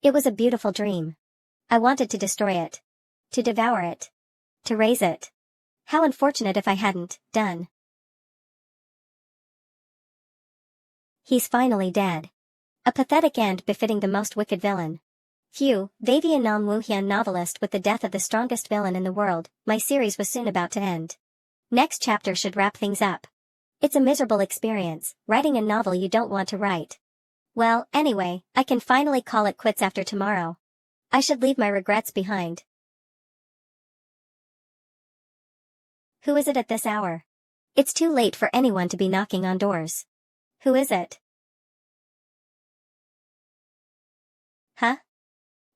It was a beautiful dream. I wanted to destroy it. To devour it. To raise it. How unfortunate if I hadn't done. He's finally dead. A pathetic end befitting the most wicked villain. Phew, Vavian Nam Wuhian novelist with the death of the strongest villain in the world, my series was soon about to end. Next chapter should wrap things up. It's a miserable experience, writing a novel you don't want to write. Well, anyway, I can finally call it quits after tomorrow. I should leave my regrets behind. Who is it at this hour? It's too late for anyone to be knocking on doors. Who is it? Huh?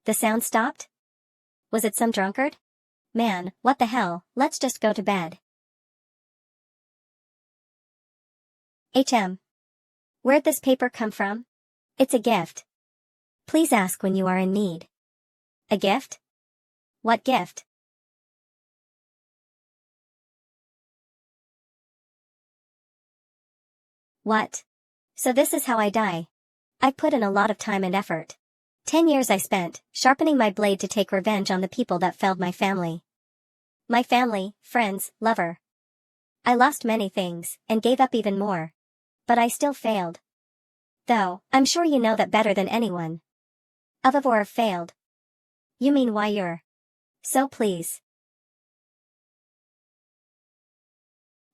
The sound stopped? Was it some drunkard? Man, what the hell, let's just go to bed. Where'd this paper come from? It's a gift. Please ask when you are in need. A gift? What gift? What? So this is how I die. I put in a lot of time and effort. 10 years I spent, sharpening my blade to take revenge on the people that felled my family. My family, friends, lover. I lost many things, and gave up even more. But I still failed. Though, I'm sure you know that better than anyone. Or failed. You mean why you're. So please.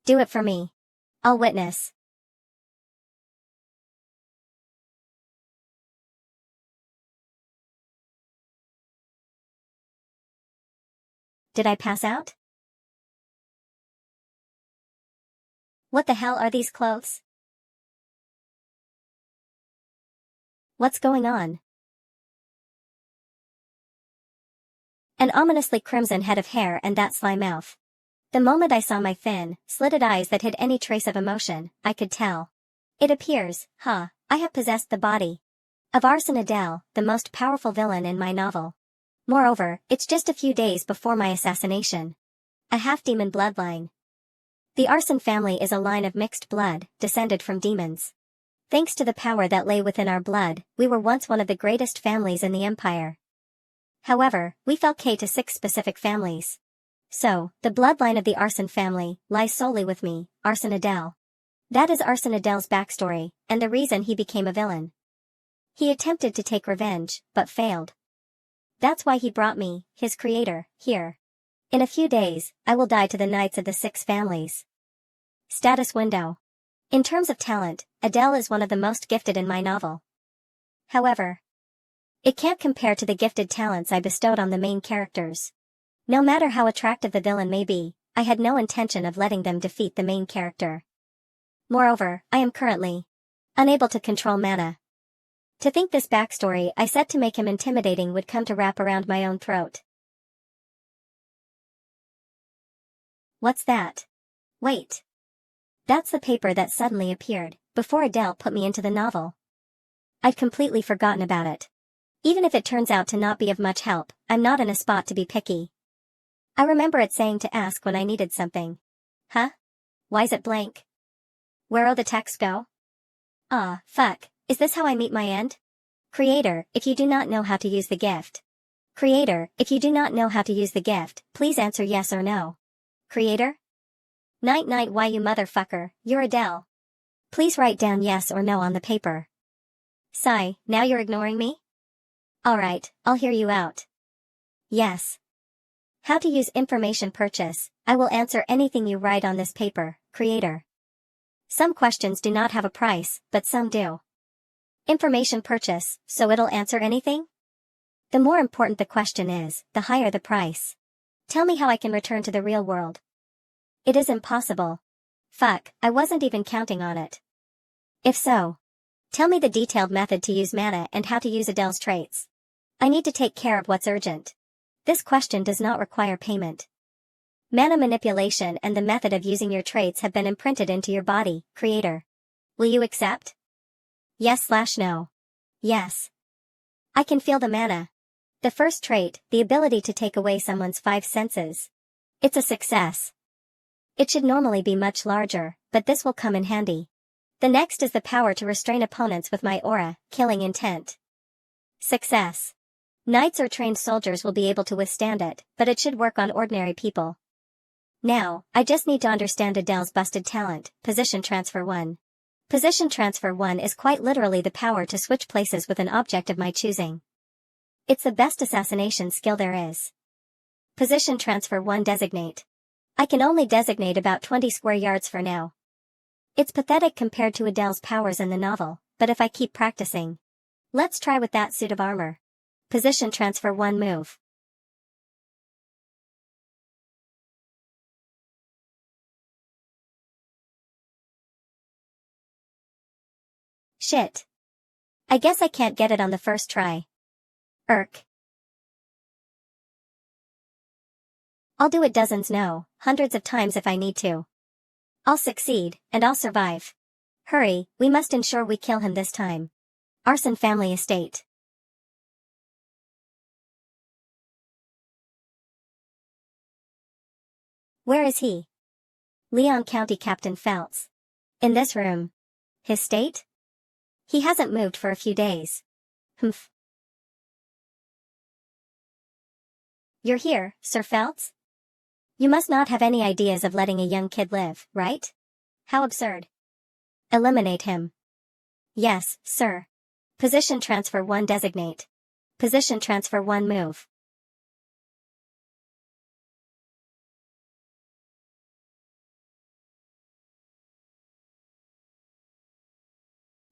Do it for me. I'll witness. Did I pass out? What the hell are these clothes? What's going on? An ominously crimson head of hair and that sly mouth. The moment I saw my thin, slitted eyes that hid any trace of emotion, I could tell. It appears, I have possessed the body of Arsene Adele, the most powerful villain in my novel. Moreover, it's just a few days before my assassination. A half-demon bloodline. The Arsene family is a line of mixed blood, descended from demons. Thanks to the power that lay within our blood, we were once one of the greatest families in the empire. However, we fell prey to 6 specific families. So, the bloodline of the Arsene family lies solely with me, Arsene Adele. That is Arsene Adele's backstory, and the reason he became a villain. He attempted to take revenge, but failed. That's why he brought me, his creator, here. In a few days, I will die to the knights of the 6 families. Status window. In terms of talent, Adele is one of the most gifted in my novel. However, it can't compare to the gifted talents I bestowed on the main characters. No matter how attractive the villain may be, I had no intention of letting them defeat the main character. Moreover, I am currently unable to control mana. To think this backstory I set to make him intimidating would come to wrap around my own throat. What's that? Wait. That's the paper that suddenly appeared, before Adele put me into the novel. I'd completely forgotten about it. Even if it turns out to not be of much help, I'm not in a spot to be picky. I remember it saying to ask when I needed something. Huh? Why's it blank? Where'll the text go? Fuck, is this how I meet my end? Creator, if you do not know how to use the gift. Creator, if you do not know how to use the gift, please answer yes or no. Creator? Night why you motherfucker, you're Adele. Please write down yes or no on the paper. Sigh, now you're ignoring me? Alright, I'll hear you out. Yes. How to use information purchase, I will answer anything you write on this paper, creator. Some questions do not have a price, but some do. Information purchase, so it'll answer anything? The more important the question is, the higher the price. Tell me how I can return to the real world. It is impossible. Fuck, I wasn't even counting on it. If so, tell me the detailed method to use mana and how to use Adele's traits. I need to take care of what's urgent. This question does not require payment. Mana manipulation and the method of using your traits have been imprinted into your body, creator. Will you accept? Yes/no. Yes. I can feel the mana. The first trait, the ability to take away someone's 5 senses. It's a success. It should normally be much larger, but this will come in handy. The next is the power to restrain opponents with my aura, killing intent. Success. Knights or trained soldiers will be able to withstand it, but it should work on ordinary people. Now, I just need to understand Adele's busted talent, Position Transfer 1. Position Transfer 1 is quite literally the power to switch places with an object of my choosing. It's the best assassination skill there is. Position Transfer 1 Designate. I can only designate about 20 square yards for now. It's pathetic compared to Adele's powers in the novel, but if I keep practicing. Let's try with that suit of armor. Position Transfer 1 Move. Shit. I guess I can't get it on the first try. Irk. I'll do it dozens, no, hundreds of times if I need to. I'll succeed, and I'll survive. Hurry, we must ensure we kill him this time. Arson family estate. Where is he? Leon County Captain Feltz. In this room. His state? He hasn't moved for a few days. Humph. You're here, Sir Feltz? You must not have any ideas of letting a young kid live, right? How absurd. Eliminate him. Yes, sir. Position Transfer 1 Designate. Position Transfer 1 Move.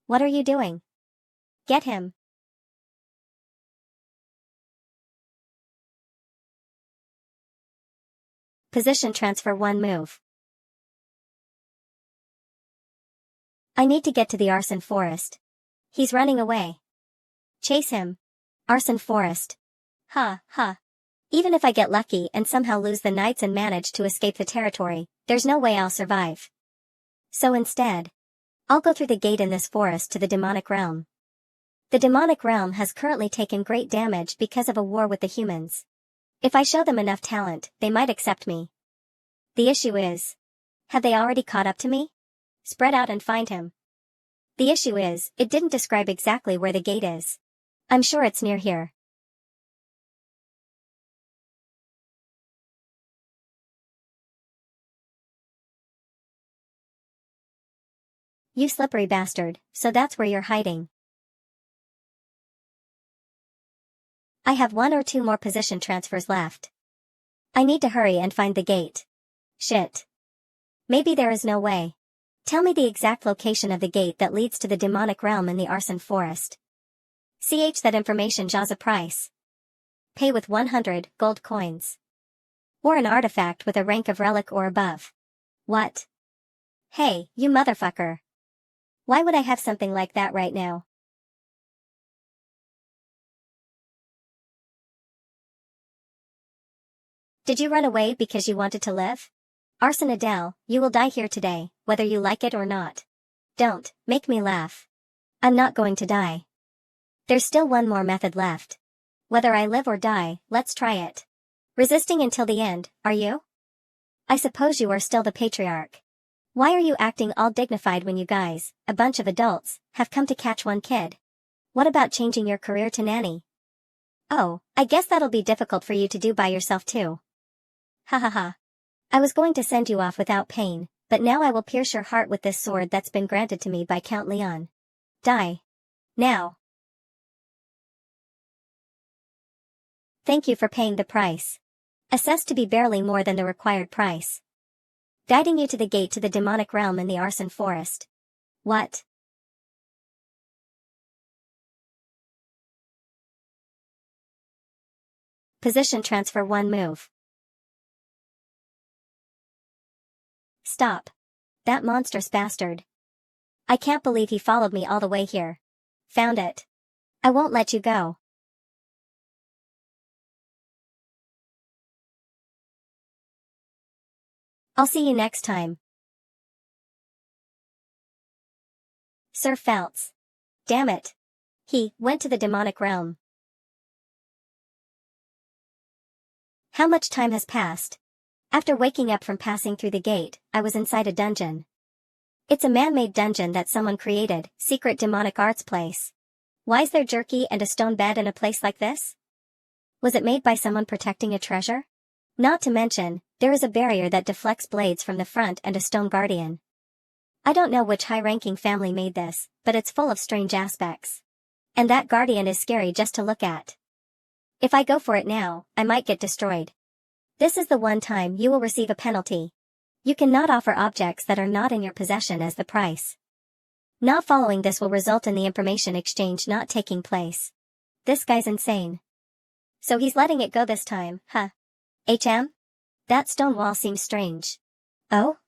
What are you doing? Get him. Position Transfer 1 Move. I need to get to the Arson Forest. He's running away. Chase him. Arson Forest. Ha, ha. Even if I get lucky and somehow lose the knights and manage to escape the territory, there's no way I'll survive. So instead, I'll go through the gate in this forest to the demonic realm. The demonic realm has currently taken great damage because of a war with the humans. If I show them enough talent, they might accept me. The issue is, have they already caught up to me? Spread out and find him. The issue is, it didn't describe exactly where the gate is. I'm sure it's near here. You slippery bastard, so that's where you're hiding. I have 1 or 2 more position transfers left. I need to hurry and find the gate. Shit. Maybe there is no way. Tell me the exact location of the gate that leads to the demonic realm in the Arson Forest. That information jaws a price. Pay with 100 gold coins. Or an artifact with a rank of relic or above. What? Hey, you motherfucker. Why would I have something like that right now? Did you run away because you wanted to live? Arson Adele, you will die here today, whether you like it or not. Don't make me laugh. I'm not going to die. There's still one more method left. Whether I live or die, let's try it. Resisting until the end, are you? I suppose you are still the patriarch. Why are you acting all dignified when you guys, a bunch of adults, have come to catch one kid? What about changing your career to nanny? Oh, I guess that'll be difficult for you to do by yourself too. Ha ha ha. I was going to send you off without pain, but now I will pierce your heart with this sword that's been granted to me by Count Leon. Die. Now. Thank you for paying the price. Assessed to be barely more than the required price. Guiding you to the gate to the demonic realm in the Arson Forest. What? Position Transfer 1 Move. Stop. That monstrous bastard. I can't believe he followed me all the way here. Found it. I won't let you go. I'll see you next time. Sir Feltz. Damn it. He went to the demonic realm. How much time has passed? After waking up from passing through the gate, I was inside a dungeon. It's a man-made dungeon that someone created, secret demonic arts place. Why's there jerky and a stone bed in a place like this? Was it made by someone protecting a treasure? Not to mention, there is a barrier that deflects blades from the front and a stone guardian. I don't know which high-ranking family made this, but it's full of strange aspects. And that guardian is scary just to look at. If I go for it now, I might get destroyed. This is the one time you will receive a penalty. You cannot offer objects that are not in your possession as the price. Not following this will result in the information exchange not taking place. This guy's insane. So he's letting it go this time, huh? That stone wall seems strange. Oh?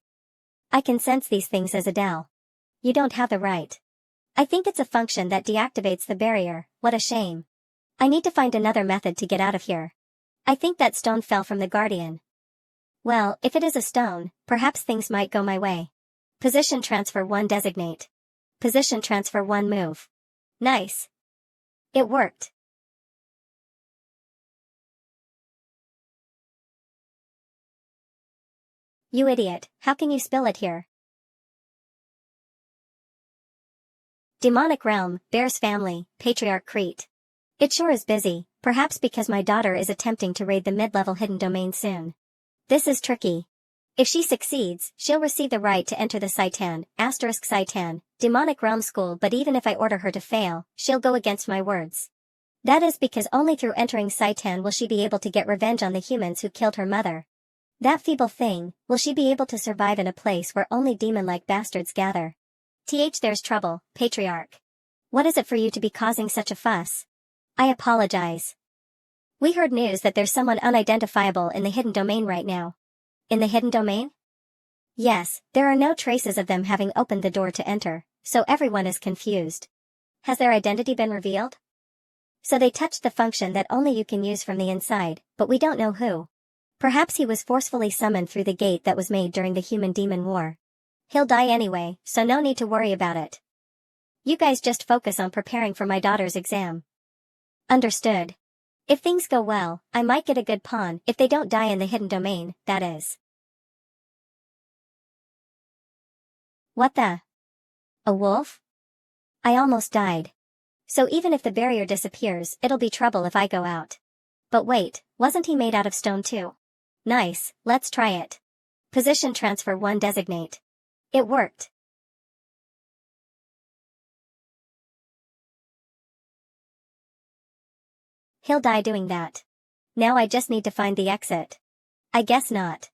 I can sense these things as Adele. You don't have the right. I think it's a function that deactivates the barrier. What a shame. I need to find another method to get out of here. I think that stone fell from the guardian. Well, if it is a stone, perhaps things might go my way. Position transfer 1 designate. Position transfer 1 move. Nice. It worked. You idiot, how can you spill it here? Demonic realm, Bear's family, Patriarch Crete. It sure is busy, perhaps because my daughter is attempting to raid the mid-level hidden domain soon. This is tricky. If she succeeds, she'll receive the right to enter the Saitan, demonic realm school, but even if I order her to fail, she'll go against my words. That is because only through entering Saitan will she be able to get revenge on the humans who killed her mother. That feeble thing, will she be able to survive in a place where only demon-like bastards gather? There's trouble, Patriarch. What is it for you to be causing such a fuss? I apologize. We heard news that there's someone unidentifiable in the hidden domain right now. In the hidden domain? Yes, there are no traces of them having opened the door to enter, so everyone is confused. Has their identity been revealed? So they touched the function that only you can use from the inside, but we don't know who. Perhaps he was forcefully summoned through the gate that was made during the human-demon war. He'll die anyway, so no need to worry about it. You guys just focus on preparing for my daughter's exam. Understood. If things go well, I might get a good pawn if they don't die in the hidden domain, that is. What the? A wolf? I almost died. So even if the barrier disappears, it'll be trouble if I go out. But wait, wasn't he made out of stone too? Nice, let's try it. Position transfer 1 designate. It worked. He'll die doing that. Now I just need to find the exit. I guess not.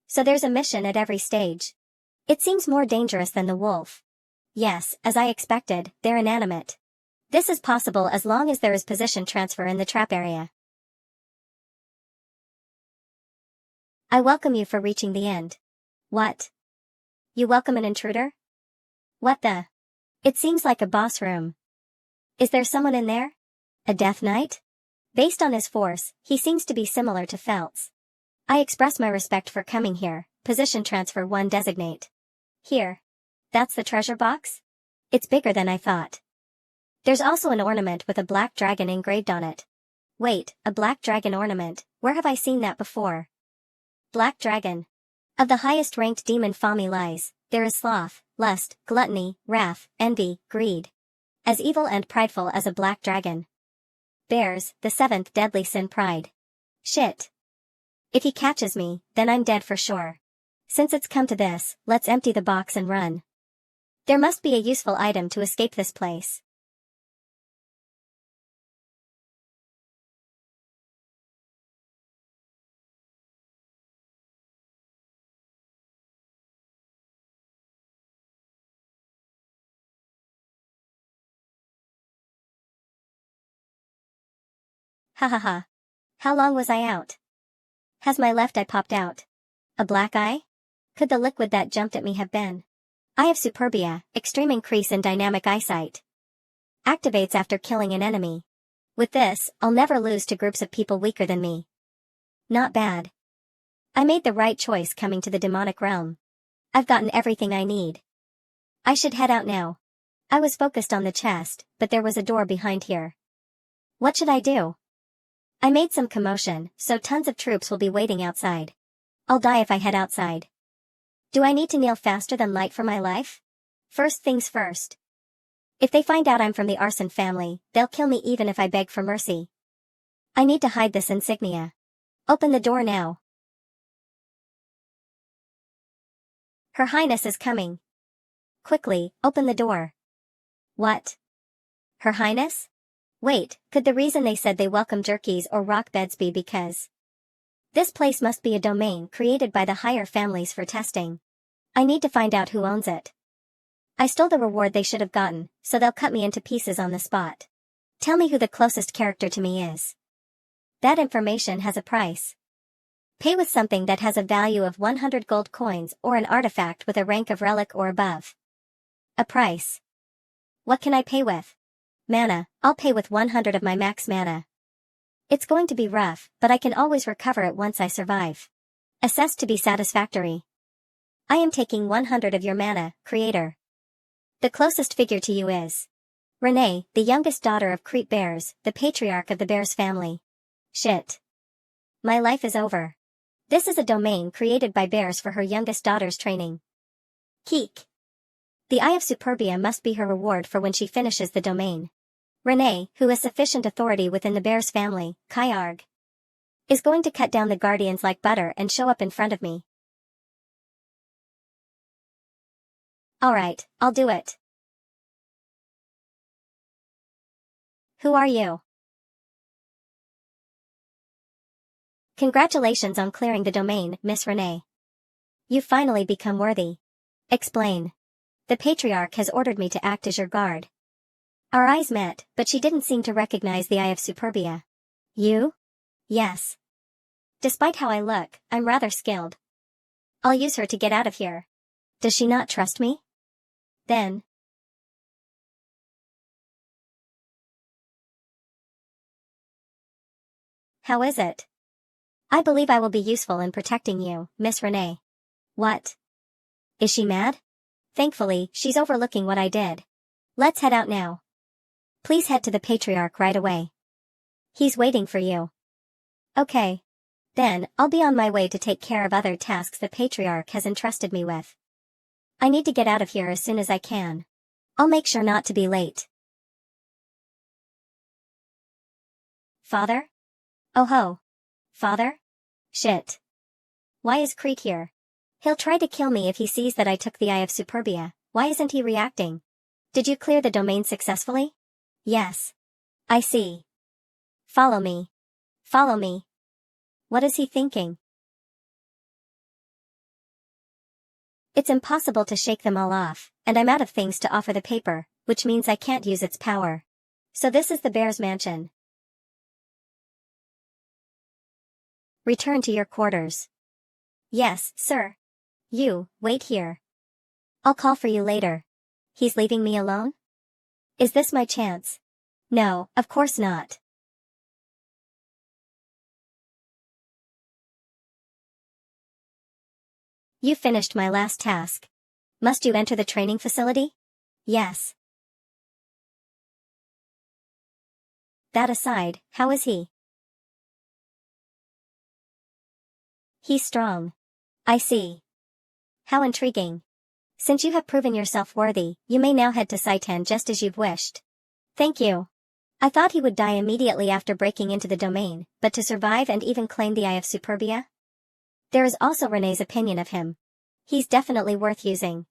So there's a mission at every stage. It seems more dangerous than the wolf. Yes, as I expected, they're inanimate. This is possible as long as there is position transfer in the trap area. I welcome you for reaching the end. What? You welcome an intruder? What the? It seems like a boss room. Is there someone in there? A Death Knight? Based on his force, he seems to be similar to Feltz. I express my respect for coming here. Position transfer 1 designate. Here. That's the treasure box? It's bigger than I thought. There's also an ornament with a black dragon engraved on it. Wait, a black dragon ornament, where have I seen that before? Black dragon. Of the highest ranked demon families, there is sloth, lust, gluttony, wrath, envy, greed. As evil and prideful as a black dragon. Bears, the 7th deadly sin, pride. Shit. If he catches me, then I'm dead for sure. Since it's come to this, let's empty the box and run. There must be a useful item to escape this place. Ha ha ha. How long was I out? Has my left eye popped out? A black eye? Could the liquid that jumped at me have been? Eye of Superbia, extreme increase in dynamic eyesight. Activates after killing an enemy. With this, I'll never lose to groups of people weaker than me. Not bad. I made the right choice coming to the demonic realm. I've gotten everything I need. I should head out now. I was focused on the chest, but there was a door behind here. What should I do? I made some commotion, so tons of troops will be waiting outside. I'll die if I head outside. Do I need to kneel faster than light for my life? First things first. If they find out I'm from the arson family, they'll kill me even if I beg for mercy. I need to hide this insignia. Open the door now. Her Highness is coming. Quickly, open the door. What? Her Highness? Wait, could the reason they said they welcome jerkies or rock beds be because this place must be a domain created by the higher families for testing. I need to find out who owns it. I stole the reward they should have gotten, so they'll cut me into pieces on the spot. Tell me who the closest character to me is. That information has a price. Pay with something that has a value of 100 gold coins or an artifact with a rank of relic or above. A price. What can I pay with? Mana. I'll pay with 100 of my max mana. It's going to be rough, but I can always recover it once I survive. Assessed to be satisfactory. I am taking 100 of your mana, creator. The closest figure to you is Renee, the youngest daughter of Crete Bears, the patriarch of the Bears family. Shit. My life is over. This is a domain created by Bears for her youngest daughter's training. Keek. The Eye of Superbia must be her reward for when she finishes the domain. Renee, who has sufficient authority within the Bears family, Kyarg, is going to cut down the guardians like butter and show up in front of me. Alright, I'll do it. Who are you? Congratulations on clearing the domain, Miss Renee. You've finally become worthy. Explain. The Patriarch has ordered me to act as your guard. Our eyes met, but she didn't seem to recognize the Eye of Superbia. You? Yes. Despite how I look, I'm rather skilled. I'll use her to get out of here. Does she not trust me? Then. How is it? I believe I will be useful in protecting you, Miss Renee. What? Is she mad? Thankfully, she's overlooking what I did. Let's head out now. Please head to the Patriarch right away. He's waiting for you. Okay. Then, I'll be on my way to take care of other tasks the Patriarch has entrusted me with. I need to get out of here as soon as I can. I'll make sure not to be late. Father? Oh ho. Father? Shit. Why is Creek here? He'll try to kill me if he sees that I took the Eye of Superbia. Why isn't he reacting? Did you clear the domain successfully? Yes. I see. Follow me. Follow me. What is he thinking? It's impossible to shake them all off, and I'm out of things to offer the paper, which means I can't use its power. So this is the Bear's mansion. Return to your quarters. Yes, sir. You, wait here. I'll call for you later. He's leaving me alone? Is this my chance? No, of course not. You finished my last task. Must you enter the training facility? Yes. That aside, how is he? He's strong. I see. How intriguing. Since you have proven yourself worthy, you may now head to Saitan just as you've wished. Thank you. I thought he would die immediately after breaking into the domain, but to survive and even claim the Eye of Superbia? There is also Renee's opinion of him. He's definitely worth using.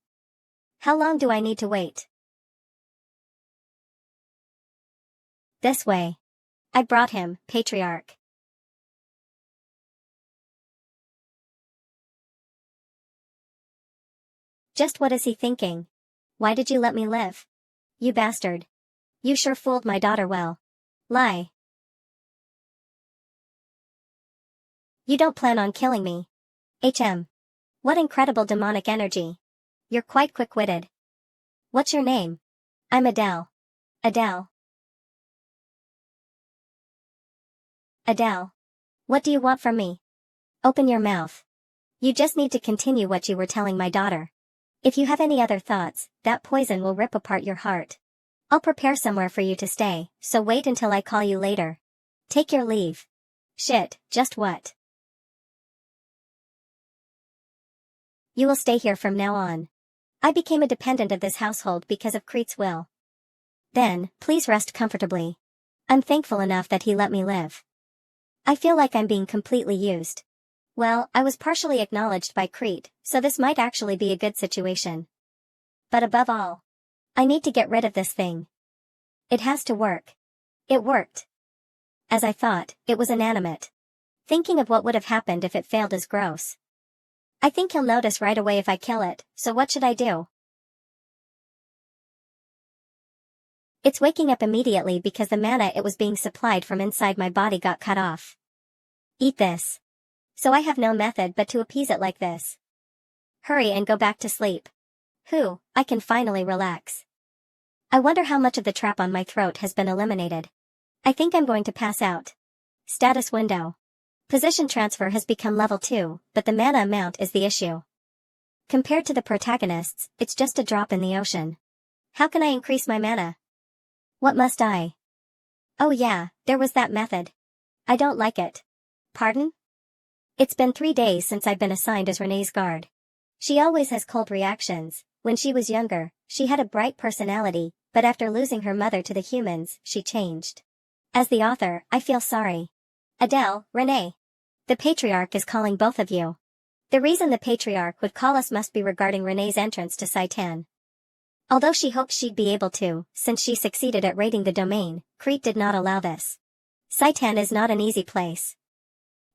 How long do I need to wait? This way. I brought him, Patriarch. Just what is he thinking? Why did you let me live? You bastard. You sure fooled my daughter well. Lie. You don't plan on killing me. What incredible demonic energy. You're quite quick-witted. What's your name? I'm Adele. Adele. Adele. What do you want from me? Open your mouth. You just need to continue what you were telling my daughter. If you have any other thoughts, that poison will rip apart your heart. I'll prepare somewhere for you to stay, so wait until I call you later. Take your leave. Shit, just what? You will stay here from now on. I became a dependent of this household because of Crete's will. Then, please rest comfortably. I'm thankful enough that he let me live. I feel like I'm being completely used. Well, I was partially acknowledged by Crete, so this might actually be a good situation. But above all, I need to get rid of this thing. It has to work. It worked. As I thought, it was inanimate. Thinking of what would have happened if it failed is gross. I think he'll notice right away if I kill it, so what should I do? It's waking up immediately because the mana it was being supplied from inside my body got cut off. Eat this. So I have no method but to appease it like this. Hurry and go back to sleep. I can finally relax. I wonder how much of the trap on my throat has been eliminated. I think I'm going to pass out. Status window. Position transfer has become level 2, but the mana amount is the issue. Compared to the protagonists, it's just a drop in the ocean. How can I increase my mana? What must I? Oh yeah, there was that method. I don't like it. Pardon? It's been 3 days since I've been assigned as Renee's guard. She always has cold reactions. When she was younger, she had a bright personality, but after losing her mother to the humans, she changed. As the author, I feel sorry. Adele, Renee. The Patriarch is calling both of you. The reason the Patriarch would call us must be regarding Renee's entrance to Saitan. Although she hoped she'd be able to, since she succeeded at raiding the domain, Crete did not allow this. Saitan is not an easy place.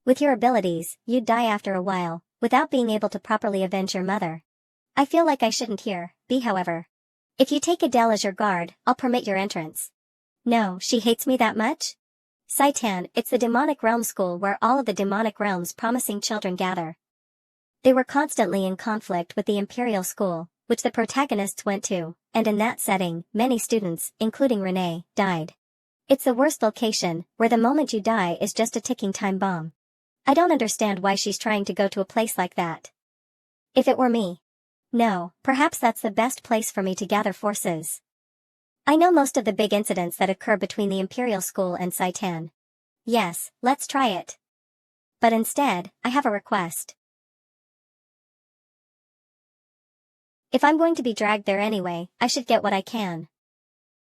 With your abilities, you'd die after a while, without being able to properly avenge your mother. I feel like I shouldn't be however. If you take Adele as your guard, I'll permit your entrance. No, she hates me that much? Saitan, it's the demonic realm school where all of the demonic realms promising children gather. They were constantly in conflict with the Imperial School, which the protagonists went to, and in that setting, many students, including Renee, died. It's the worst location, where the moment you die is just a ticking time bomb. I don't understand why she's trying to go to a place like that. If it were me. No, perhaps that's the best place for me to gather forces. I know most of the big incidents that occur between the Imperial School and Saitan. Yes, let's try it. But instead, I have a request. If I'm going to be dragged there anyway, I should get what I can.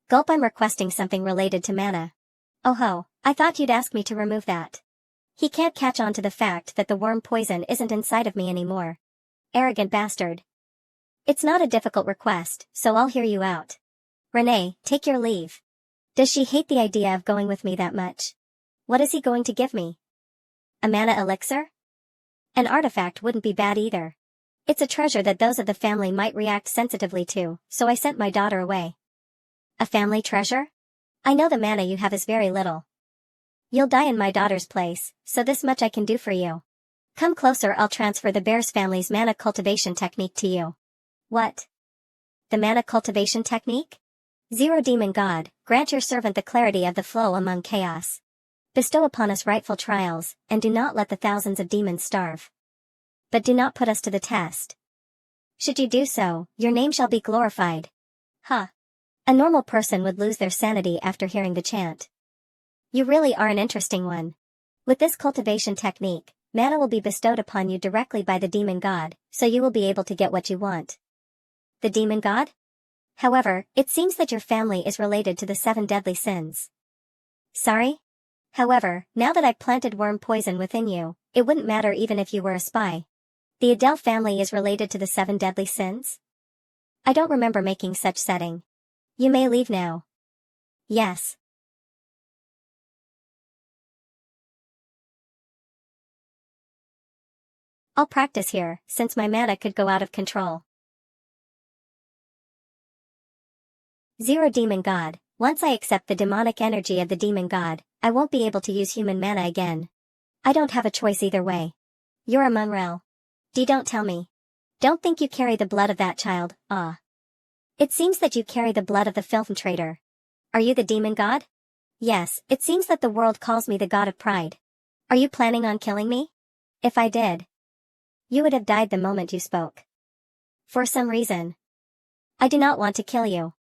Gulp, I'm requesting something related to mana. Oh ho, I thought you'd ask me to remove that. He can't catch on to the fact that the worm poison isn't inside of me anymore. Arrogant bastard. It's not a difficult request, so I'll hear you out. Renee, take your leave. Does she hate the idea of going with me that much? What is he going to give me? A mana elixir? An artifact wouldn't be bad either. It's a treasure that those of the family might react sensitively to, so I sent my daughter away. A family treasure? I know the mana you have is very little. You'll die in my daughter's place, so this much I can do for you. Come closer, I'll transfer the Bears family's mana cultivation technique to you. What? The mana cultivation technique? Zero Demon God, grant your servant the clarity of the flow among chaos. Bestow upon us rightful trials, and do not let the thousands of demons starve. But do not put us to the test. Should you do so, your name shall be glorified. Huh. A normal person would lose their sanity after hearing the chant. You really are an interesting one. With this cultivation technique, mana will be bestowed upon you directly by the demon god, so you will be able to get what you want. The demon god? However, it seems that your family is related to the 7 deadly sins. Sorry? However, now that I've planted worm poison within you, it wouldn't matter even if you were a spy. The Adele family is related to the 7 deadly sins? I don't remember making such setting. You may leave now. Yes. I'll practice here, since my mana could go out of control. Zero Demon God, once I accept the demonic energy of the demon god, I won't be able to use human mana again. I don't have a choice either way. You're a mongrel. Don't tell me. Don't think you carry the blood of that child, It seems that you carry the blood of the filtrator. Are you the demon god? Yes, it seems that the world calls me the god of pride. Are you planning on killing me? If I did, you would have died the moment you spoke. For some reason. I do not want to kill you.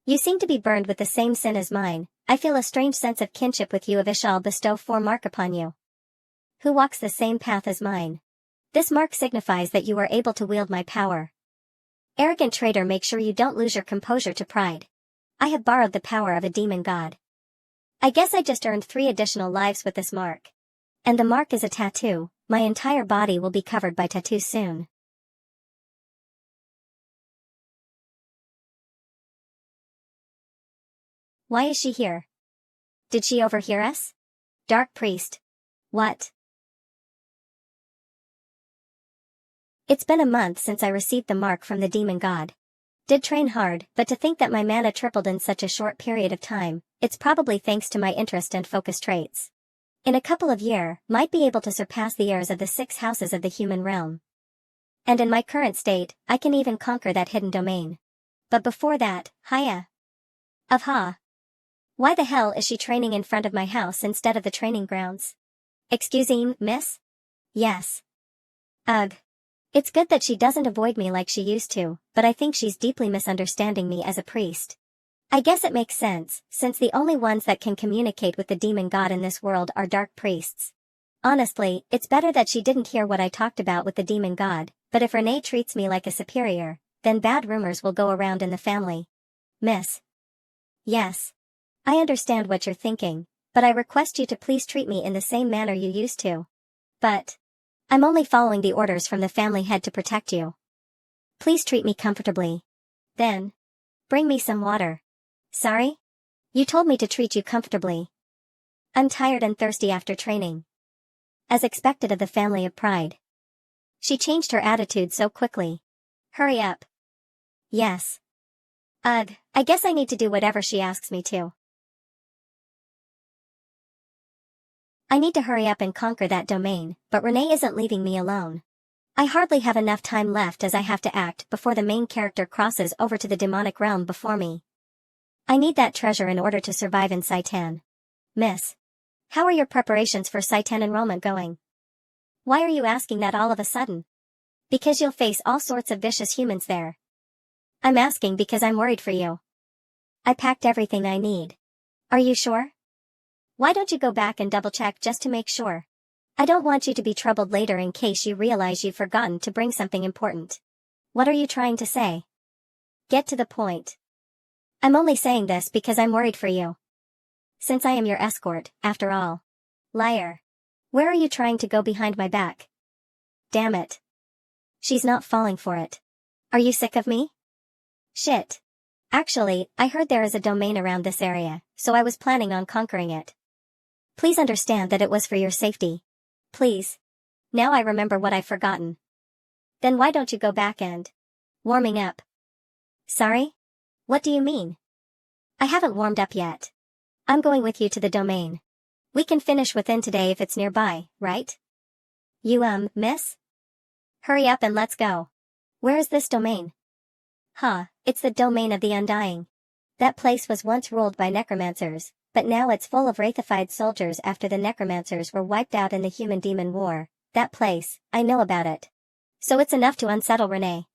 You seem to be burned with the same sin as mine. I feel a strange sense of kinship with you. I shall bestow 4 mark upon you. Who walks the same path as mine? This mark signifies that you are able to wield my power. Arrogant traitor, make sure you don't lose your composure to pride. I have borrowed the power of a demon god. I guess I just earned 3 additional lives with this mark. And the mark is a tattoo. My entire body will be covered by tattoos soon. Why is she here? Did she overhear us? Dark priest. What? It's been a month since I received the mark from the demon god. Did train hard, but to think that my mana tripled in such a short period of time, it's probably thanks to my interest and focus traits. In a couple of years, might be able to surpass the heirs of the 6 houses of the human realm. And in my current state, I can even conquer that hidden domain. But before that, hiya. Avha. Why the hell is she training in front of my house instead of the training grounds? Excusing, miss? Yes. Ugh. It's good that she doesn't avoid me like she used to, but I think she's deeply misunderstanding me as a priest. I guess it makes sense, since the only ones that can communicate with the demon god in this world are dark priests. Honestly, it's better that she didn't hear what I talked about with the demon god, but if Renee treats me like a superior, then bad rumors will go around in the family. Miss. Yes. I understand what you're thinking, but I request you to please treat me in the same manner you used to. But I'm only following the orders from the family head to protect you. Please treat me comfortably. Then bring me some water. Sorry? You told me to treat you comfortably. I'm tired and thirsty after training. As expected of the family of pride. She changed her attitude so quickly. Hurry up. Yes. Ugh, I guess I need to do whatever she asks me to. I need to hurry up and conquer that domain, but Renee isn't leaving me alone. I hardly have enough time left as I have to act before the main character crosses over to the demonic realm before me. I need that treasure in order to survive in Saitan. Miss. How are your preparations for Saitan enrollment going? Why are you asking that all of a sudden? Because you'll face all sorts of vicious humans there. I'm asking because I'm worried for you. I packed everything I need. Are you sure? Why don't you go back and double-check just to make sure? I don't want you to be troubled later in case you realize you've forgotten to bring something important. What are you trying to say? Get to the point. I'm only saying this because I'm worried for you. Since I am your escort, after all. Liar. Where are you trying to go behind my back? Damn it. She's not falling for it. Are you sick of me? Shit. Actually, I heard there is a domain around this area, so I was planning on conquering it. Please understand that it was for your safety. Please. Now I remember what I've forgotten. Then why don't you go back and warming up? Sorry? What do you mean? I haven't warmed up yet. I'm going with you to the domain. We can finish within today if it's nearby, right? You miss? Hurry up and let's go. Where is this domain? It's the domain of the Undying. That place was once ruled by necromancers, but now it's full of wraithified soldiers after the necromancers were wiped out in the human-demon war. That place, I know about it. So it's enough to unsettle Renee.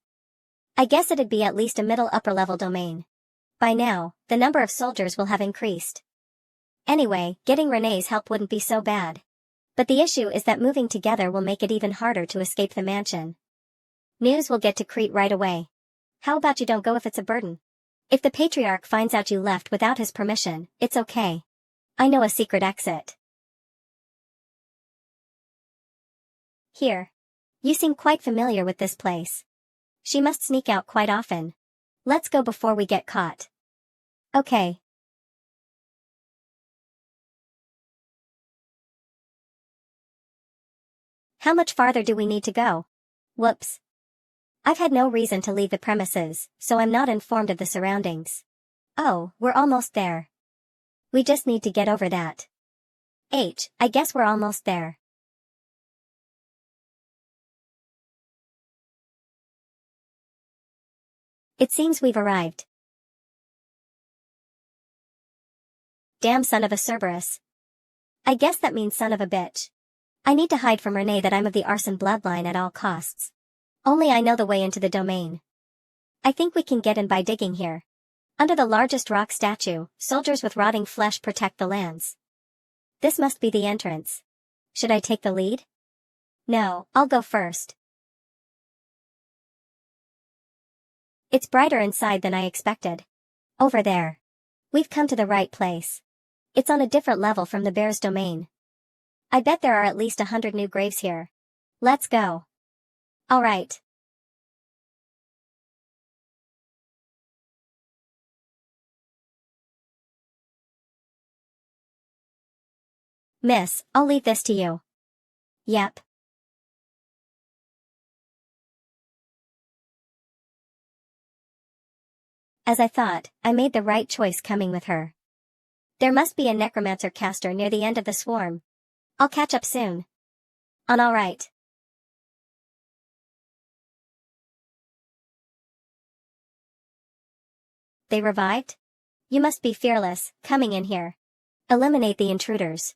I guess it'd be at least a middle-upper level domain. By now, the number of soldiers will have increased. Anyway, getting Renee's help wouldn't be so bad. But the issue is that moving together will make it even harder to escape the mansion. News will get to Crete right away. How about you don't go if it's a burden? If the patriarch finds out you left without his permission, it's okay. I know a secret exit. Here. You seem quite familiar with this place. She must sneak out quite often. Let's go before we get caught. Okay. How much farther do we need to go? Whoops. I've had no reason to leave the premises, so I'm not informed of the surroundings. Oh, we're almost there. We just need to get over that. I guess we're almost there. It seems we've arrived. Damn son of a Cerberus. I guess that means son of a bitch. I need to hide from Renee that I'm of the arson bloodline at all costs. Only I know the way into the domain. I think we can get in by digging here. Under the largest rock statue, soldiers with rotting flesh protect the lands. This must be the entrance. Should I take the lead? No, I'll go first. It's brighter inside than I expected. Over there. We've come to the right place. It's on a different level from the bear's domain. I bet there are at least 100 new graves here. Let's go. Alright. Miss, I'll leave this to you. Yep. As I thought, I made the right choice coming with her. There must be a necromancer caster near the end of the swarm. I'll catch up soon. Alright. They revived? You must be fearless, coming in here. Eliminate the intruders.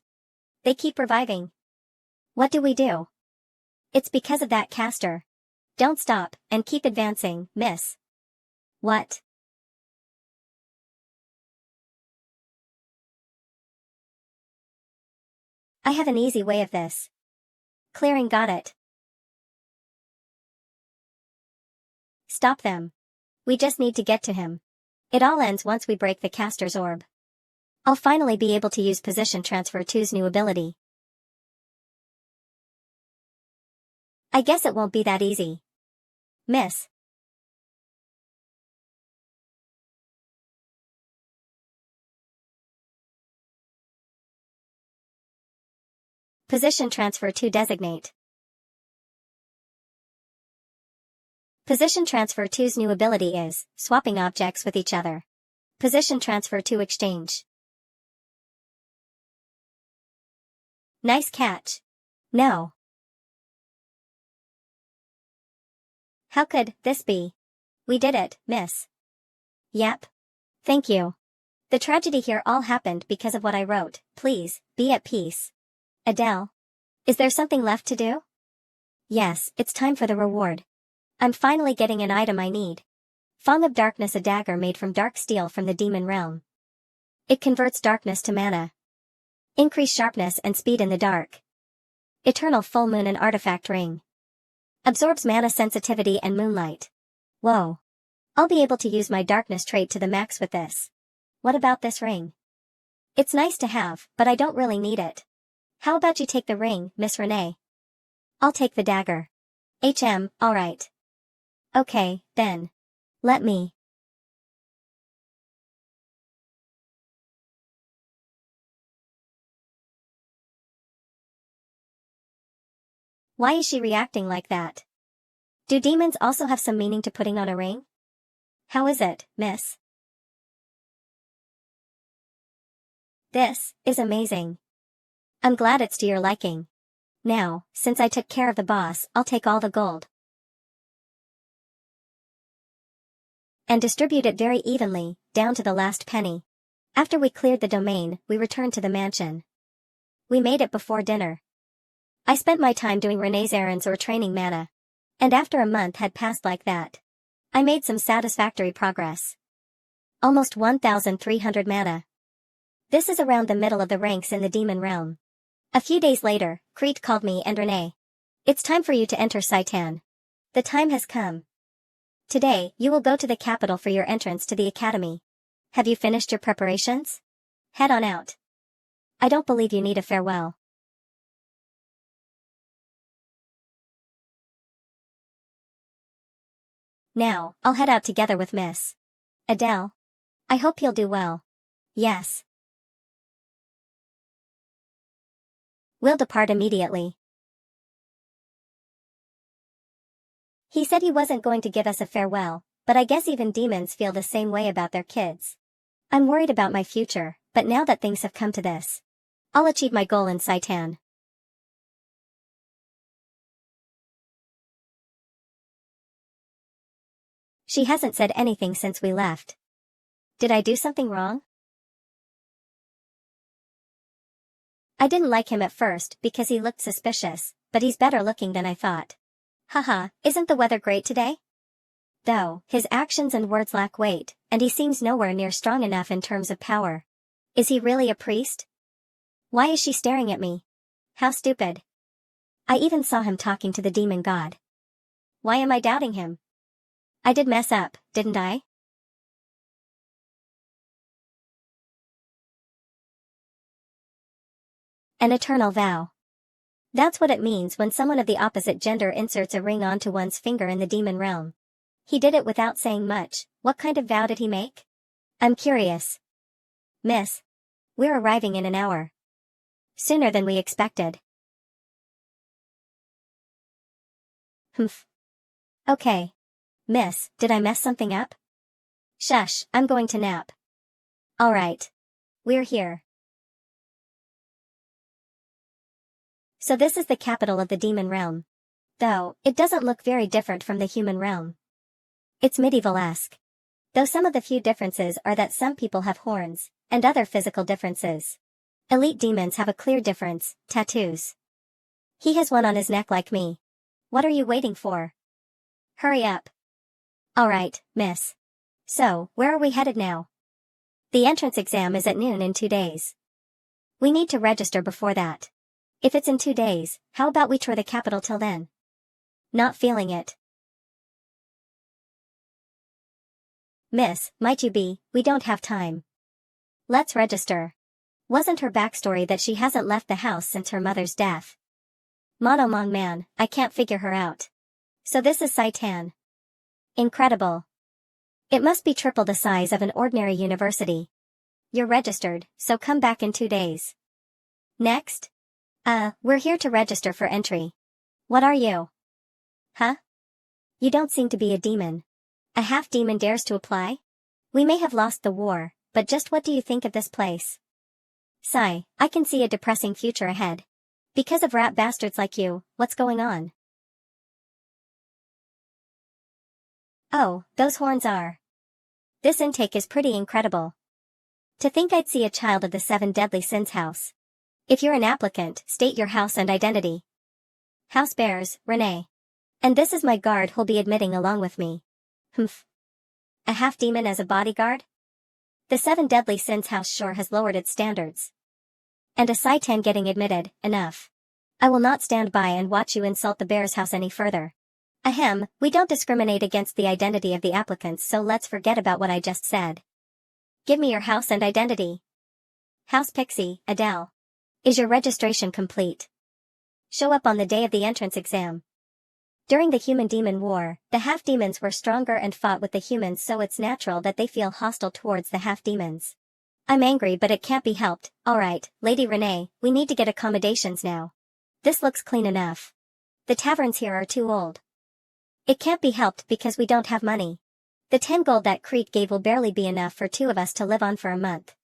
They keep reviving. What do we do? It's because of that caster. Don't stop, and keep advancing, miss. What? I have an easy way of this. Clearing got it. Stop them. We just need to get to him. It all ends once we break the caster's orb. I'll finally be able to use Position Transfer 2's new ability. I guess it won't be that easy. Miss. Position Transfer 2 designate. Position Transfer 2's new ability is swapping objects with each other. Position Transfer 2 exchange. Nice catch. No. How could this be? We did it, miss. Yep. Thank you. The tragedy here all happened because of what I wrote. Please, be at peace. Adele. Is there something left to do? Yes, it's time for the reward. I'm finally getting an item I need. Fong of Darkness, a dagger made from dark steel from the demon realm. It converts darkness to mana. Increase sharpness and speed in the dark. Eternal full moon and artifact ring. Absorbs mana sensitivity and moonlight. Whoa. I'll be able to use my darkness trait to the max with this. What about this ring? It's nice to have, but I don't really need it. How about you take the ring, Miss Renee? I'll take the dagger. Alright. Okay, then. Let me. Why is she reacting like that? Do demons also have some meaning to putting on a ring? How is it, miss? This is amazing. I'm glad it's to your liking. Now, since I took care of the boss, I'll take all the gold. And distribute it very evenly, down to the last penny. After we cleared the domain, we returned to the mansion. We made it before dinner. I spent my time doing Renee's errands or training mana. And after a month had passed like that, I made some satisfactory progress. Almost 1,300 mana. This is around the middle of the ranks in the demon realm. A few days later, Crete called me and Renee. It's time for you to enter Saitan. The time has come. Today, you will go to the capital for your entrance to the academy. Have you finished your preparations? Head on out. I don't believe you need a farewell. Now, I'll head out together with Miss Adele. I hope you'll do well. Yes. We'll depart immediately. He said he wasn't going to give us a farewell, but I guess even demons feel the same way about their kids. I'm worried about my future, but now that things have come to this, I'll achieve my goal in Saitan. She hasn't said anything since we left. Did I do something wrong? I didn't like him at first because he looked suspicious, but he's better looking than I thought. Haha, isn't the weather great today? Though, his actions and words lack weight, and he seems nowhere near strong enough in terms of power. Is he really a priest? Why is she staring at me? How stupid. I even saw him talking to the demon god. Why am I doubting him? I did mess up, didn't I? An eternal vow. That's what it means when someone of the opposite gender inserts a ring onto one's finger in the demon realm. He did it without saying much. What kind of vow did he make? I'm curious. Miss. We're arriving in an hour. Sooner than we expected. Humph. Okay. Miss, did I mess something up? Shush, I'm going to nap. Alright. We're here. So this is the capital of the demon realm. Though, it doesn't look very different from the human realm. It's medieval-esque. Though some of the few differences are that some people have horns, and other physical differences. Elite demons have a clear difference, tattoos. He has one on his neck like me. What are you waiting for? Hurry up. Alright, miss. So, where are we headed now? The entrance exam is at noon in 2 days. We need to register before that. If it's in 2 days, how about we tour the capital till then? Not feeling it. Miss, might you be, we don't have time. Let's register. Wasn't her backstory that she hasn't left the house since her mother's death? Monomong man, I can't figure her out. So this is Saitan. Incredible. It must be triple the size of an ordinary university. You're registered, so come back in 2 days. Next? We're here to register for entry. What are you? Huh? You don't seem to be a demon. A half-demon dares to apply? We may have lost the war, but just what do you think of this place? Sigh, I can see a depressing future ahead. Because of rat bastards like you, what's going on? Oh, those horns are. This intake is pretty incredible. To think I'd see a child of the 7 deadly sins house. If you're an applicant, state your house and identity. House bears, Renee. And this is my guard who'll be admitting along with me. Humph. A half-demon as a bodyguard? The 7 deadly sins house sure has lowered its standards. And a Saitan getting admitted, enough. I will not stand by and watch you insult the bear's house any further. Ahem, we don't discriminate against the identity of the applicants, so let's forget about what I just said. Give me your house and identity. House Pixie, Adele. Is your registration complete? Show up on the day of the entrance exam. During the human-demon war, the half-demons were stronger and fought with the humans, so it's natural that they feel hostile towards the half-demons. I'm angry, but it can't be helped. Alright, Lady Renee, we need to get accommodations now. This looks clean enough. The taverns here are too old. It can't be helped because we don't have money. The 10 gold that Crete gave will barely be enough for 2 of us to live on for a month.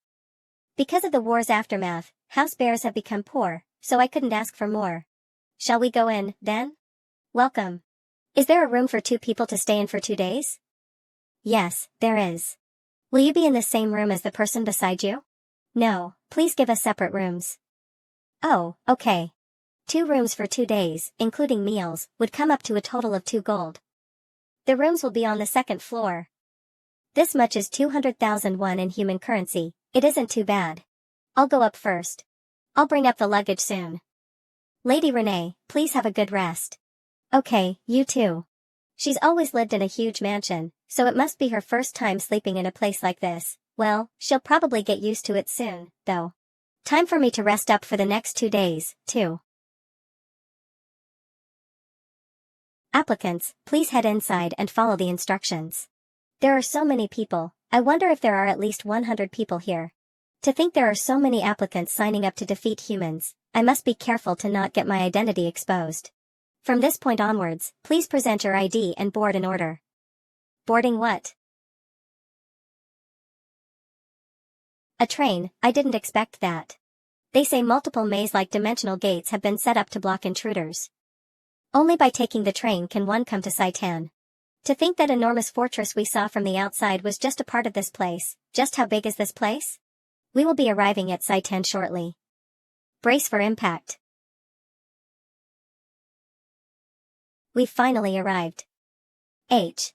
Because of the war's aftermath, house bears have become poor, so I couldn't ask for more. Shall we go in, then? Welcome. Is there a room for 2 people to stay in for 2 days? Yes, there is. Will you be in the same room as the person beside you? No, please give us separate rooms. Oh, okay. 2 rooms for 2 days, including meals, would come up to a total of 2 gold. The rooms will be on the 2nd floor. This much is 200,000 won in human currency. It isn't too bad. I'll go up first. I'll bring up the luggage soon. Lady Renee, please have a good rest. Okay, you too. She's always lived in a huge mansion, so it must be her first time sleeping in a place like this. Well, she'll probably get used to it soon, though. Time for me to rest up for the next 2 days, too. Applicants, please head inside and follow the instructions. There are so many people, I wonder if there are at least 100 people here. To think there are so many applicants signing up to defeat humans, I must be careful to not get my identity exposed. From this point onwards, please present your ID and board in order. Boarding what? A train, I didn't expect that. They say multiple maze-like dimensional gates have been set up to block intruders. Only by taking the train can one come to Saitan. To think that enormous fortress we saw from the outside was just a part of this place. Just how big is this place? We will be arriving at Saitan shortly. Brace for impact. We've finally arrived. H.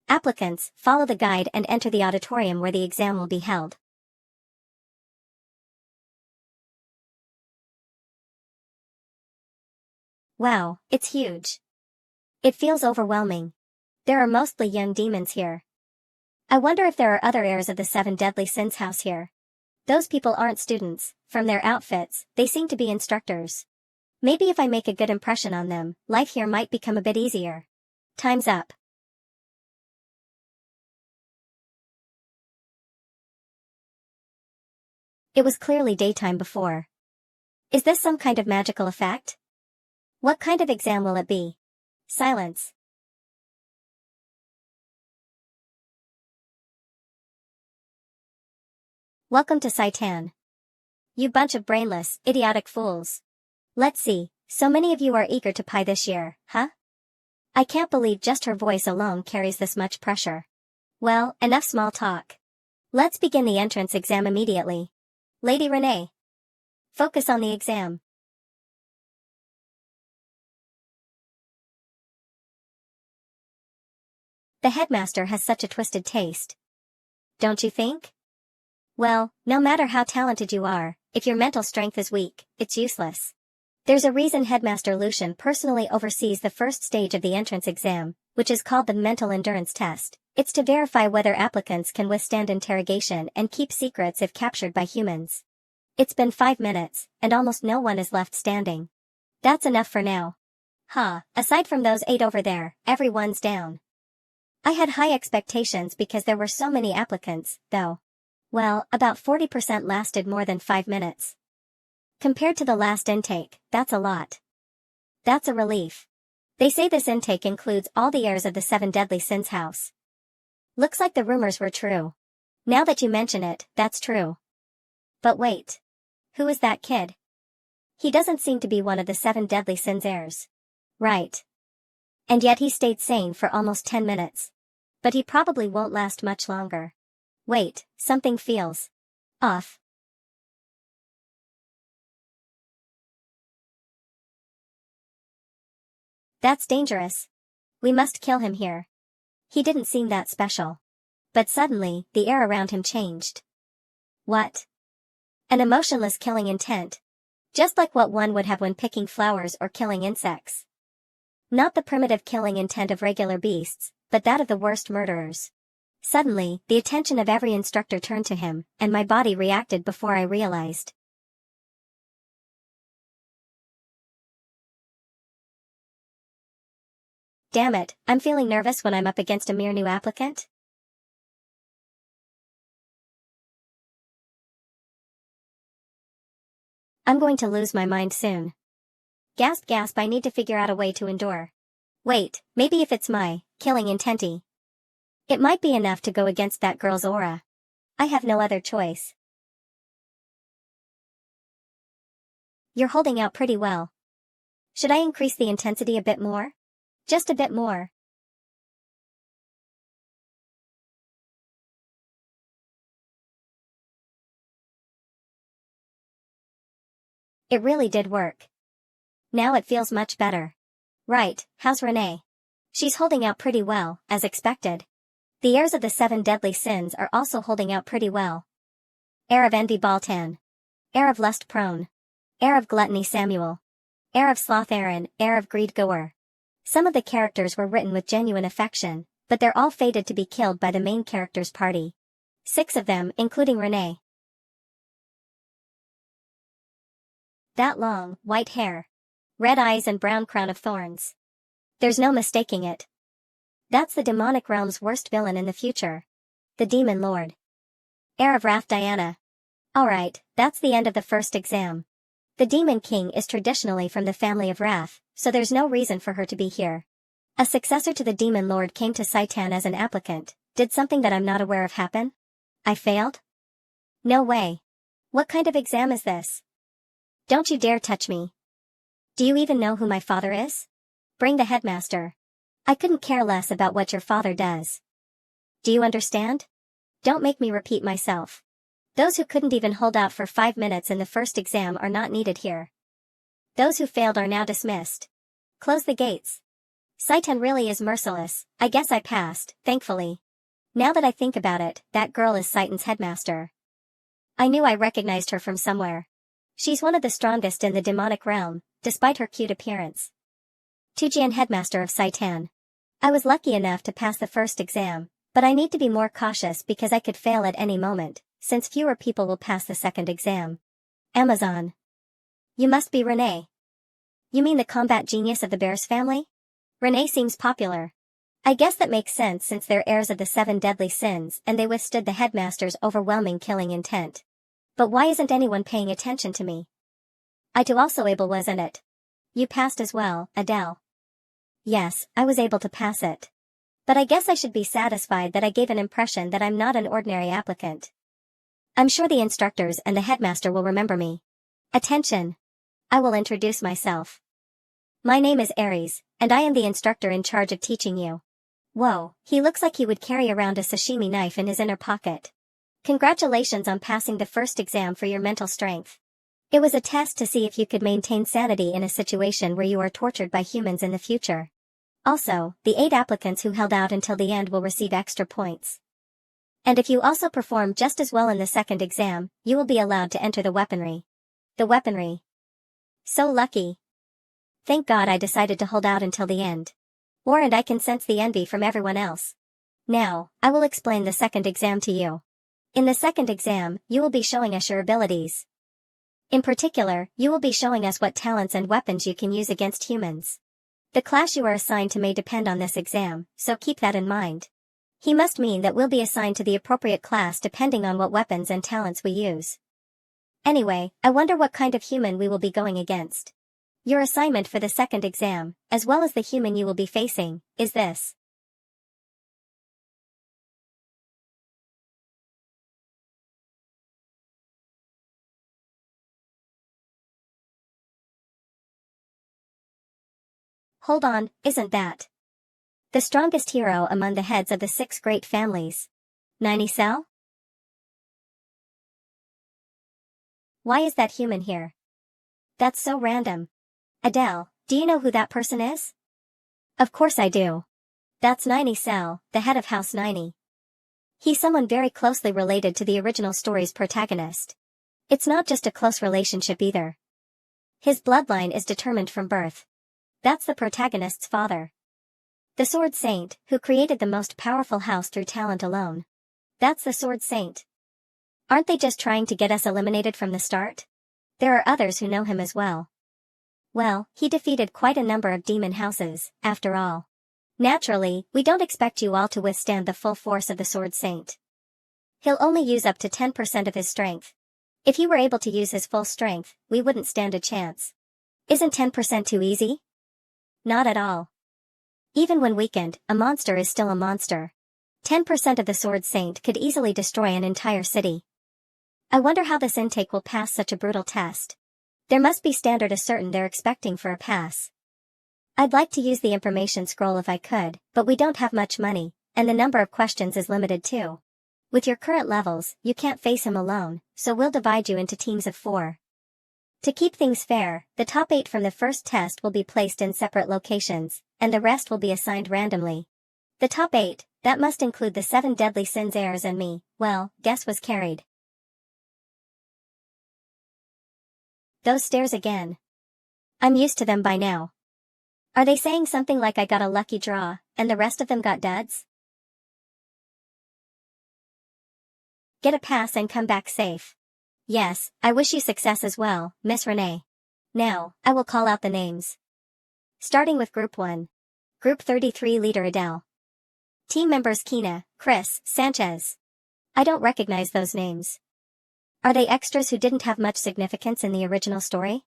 Applicants, follow the guide and enter the auditorium where the exam will be held. Wow, it's huge. It feels overwhelming. There are mostly young demons here. I wonder if there are other heirs of the 7 deadly sins house here. Those people aren't students. From their outfits, they seem to be instructors. Maybe if I make a good impression on them, life here might become a bit easier. Time's up. It was clearly daytime before. Is this some kind of magical effect? What kind of exam will it be? Silence. Welcome to Saitan. You bunch of brainless, idiotic fools. Let's see, so many of you are eager to pie this year, huh? I can't believe just her voice alone carries this much pressure. Well, enough small talk. Let's begin the entrance exam immediately. Lady Renee. Focus on the exam. The headmaster has such a twisted taste. Don't you think? Well, no matter how talented you are, if your mental strength is weak, it's useless. There's a reason Headmaster Lucian personally oversees the first stage of the entrance exam, which is called the mental endurance test. It's to verify whether applicants can withstand interrogation and keep secrets if captured by humans. It's been 5 minutes, and almost no one is left standing. That's enough for now. Aside from those 8 over there, everyone's down. I had high expectations because there were so many applicants, though. Well, about 40% lasted more than 5 minutes. Compared to the last intake, that's a lot. That's a relief. They say this intake includes all the heirs of the 7 deadly sins house. Looks like the rumors were true. Now that you mention it, that's true. But wait. Who is that kid? He doesn't seem to be one of the 7 deadly sins heirs. Right. And yet he stayed sane for almost 10 minutes. But he probably won't last much longer. Wait, something feels off. That's dangerous. We must kill him here. He didn't seem that special. But suddenly, the air around him changed. What? An emotionless killing intent. Just like what one would have when picking flowers or killing insects. Not the primitive killing intent of regular beasts, but that of the worst murderers. Suddenly, the attention of every instructor turned to him, and my body reacted before I realized. Damn it, I'm feeling nervous when I'm up against a mere new applicant. I'm going to lose my mind soon. Gasp, I need to figure out a way to endure. Wait, maybe if it's my killing intenty. It might be enough to go against that girl's aura. I have no other choice. You're holding out pretty well. Should I increase the intensity a bit more? Just a bit more. It really did work. Now it feels much better. Right, how's Renee? She's holding out pretty well, as expected. The heirs of the 7 deadly sins are also holding out pretty well. Heir of envy Baltan. Heir of lust Prone. Heir of gluttony Samuel. Heir of sloth Aaron, heir of greed Goer. Some of the characters were written with genuine affection, but they're all fated to be killed by the main character's party. 6 of them, including Renee. That long, white hair. Red eyes and brown crown of thorns. There's no mistaking it. That's the demonic realm's worst villain in the future. The Demon Lord. Heir of Wrath Diana. Alright, that's the end of the first exam. The Demon King is traditionally from the family of Wrath, so there's no reason for her to be here. A successor to the Demon Lord came to Saitan as an applicant. Did something that I'm not aware of happen? I failed? No way. What kind of exam is this? Don't you dare touch me. Do you even know who my father is? Bring the headmaster. I couldn't care less about what your father does. Do you understand? Don't make me repeat myself. Those who couldn't even hold out for 5 minutes in the first exam are not needed here. Those who failed are now dismissed. Close the gates. Saitan really is merciless. I guess I passed, thankfully. Now that I think about it, that girl is Saitan's headmaster. I knew I recognized her from somewhere. She's one of the strongest in the demonic realm, despite her cute appearance. Tujian, headmaster of Saitan. I was lucky enough to pass the first exam, but I need to be more cautious because I could fail at any moment. since fewer people will pass the second exam. Amazon. You must be Renee. You mean the combat genius of the Bears family? Renee seems popular. I guess that makes sense since they're heirs of the 7 deadly sins and they withstood the headmaster's overwhelming killing intent. But why isn't anyone paying attention to me? I too also able wasn't it? You passed as well, Adele. Yes, I was able to pass it. But I guess I should be satisfied that I gave an impression that I'm not an ordinary applicant. I'm sure the instructors and the headmaster will remember me. Attention! I will introduce myself. My name is Aries, and I am the instructor in charge of teaching you. Whoa, he looks like he would carry around a sashimi knife in his inner pocket. Congratulations on passing the first exam for your mental strength. It was a test to see if you could maintain sanity in a situation where you are tortured by humans in the future. Also, the 8 applicants who held out until the end will receive extra points. And if you also perform just as well in the second exam, you will be allowed to enter the weaponry. The weaponry. So lucky. Thank God I decided to hold out until the end. And I can sense the envy from everyone else. Now, I will explain the second exam to you. In the second exam, you will be showing us your abilities. In particular, you will be showing us what talents and weapons you can use against humans. The class you are assigned to may depend on this exam, so keep that in mind. He must mean that we'll be assigned to the appropriate class depending on what weapons and talents we use. Anyway, I wonder what kind of human we will be going against. Your assignment for the second exam, as well as the human you will be facing, is this. Hold on, isn't that the strongest hero among the heads of the 6 great families? 90 Cell? Why is that human here? That's so random. Adele, do you know who that person is? Of course I do. That's 90 Cell, the head of House 90. He's someone very closely related to the original story's protagonist. It's not just a close relationship either. His bloodline is determined from birth. That's the protagonist's father. The Sword Saint, who created the most powerful house through talent alone. That's the Sword Saint. Aren't they just trying to get us eliminated from the start? There are others who know him as well. Well, he defeated quite a number of demon houses, after all. Naturally, we don't expect you all to withstand the full force of the Sword Saint. He'll only use up to 10% of his strength. If he were able to use his full strength, we wouldn't stand a chance. Isn't 10% too easy? Not at all. Even when weakened, a monster is still a monster. 10% of the Sword Saint could easily destroy an entire city. I wonder how this intake will pass such a brutal test. There must be standard a certain they're expecting for a pass. I'd like to use the information scroll if I could, but we don't have much money, and the number of questions is limited too. With your current levels, you can't face him alone, so we'll divide you into teams of 4. To keep things fair, the top 8 from the first test will be placed in separate locations, and the rest will be assigned randomly. The top 8, that must include the 7 deadly sins heirs and me, well, guess was carried. Those stares again. I'm used to them by now. Are they saying something like I got a lucky draw, and the rest of them got duds? Get a pass and come back safe. Yes, I wish you success as well, Miss Renee. Now, I will call out the names. Starting with Group 1. Group 33 Leader Adele. Team members Kina, Chris, Sanchez. I don't recognize those names. Are they extras who didn't have much significance in the original story?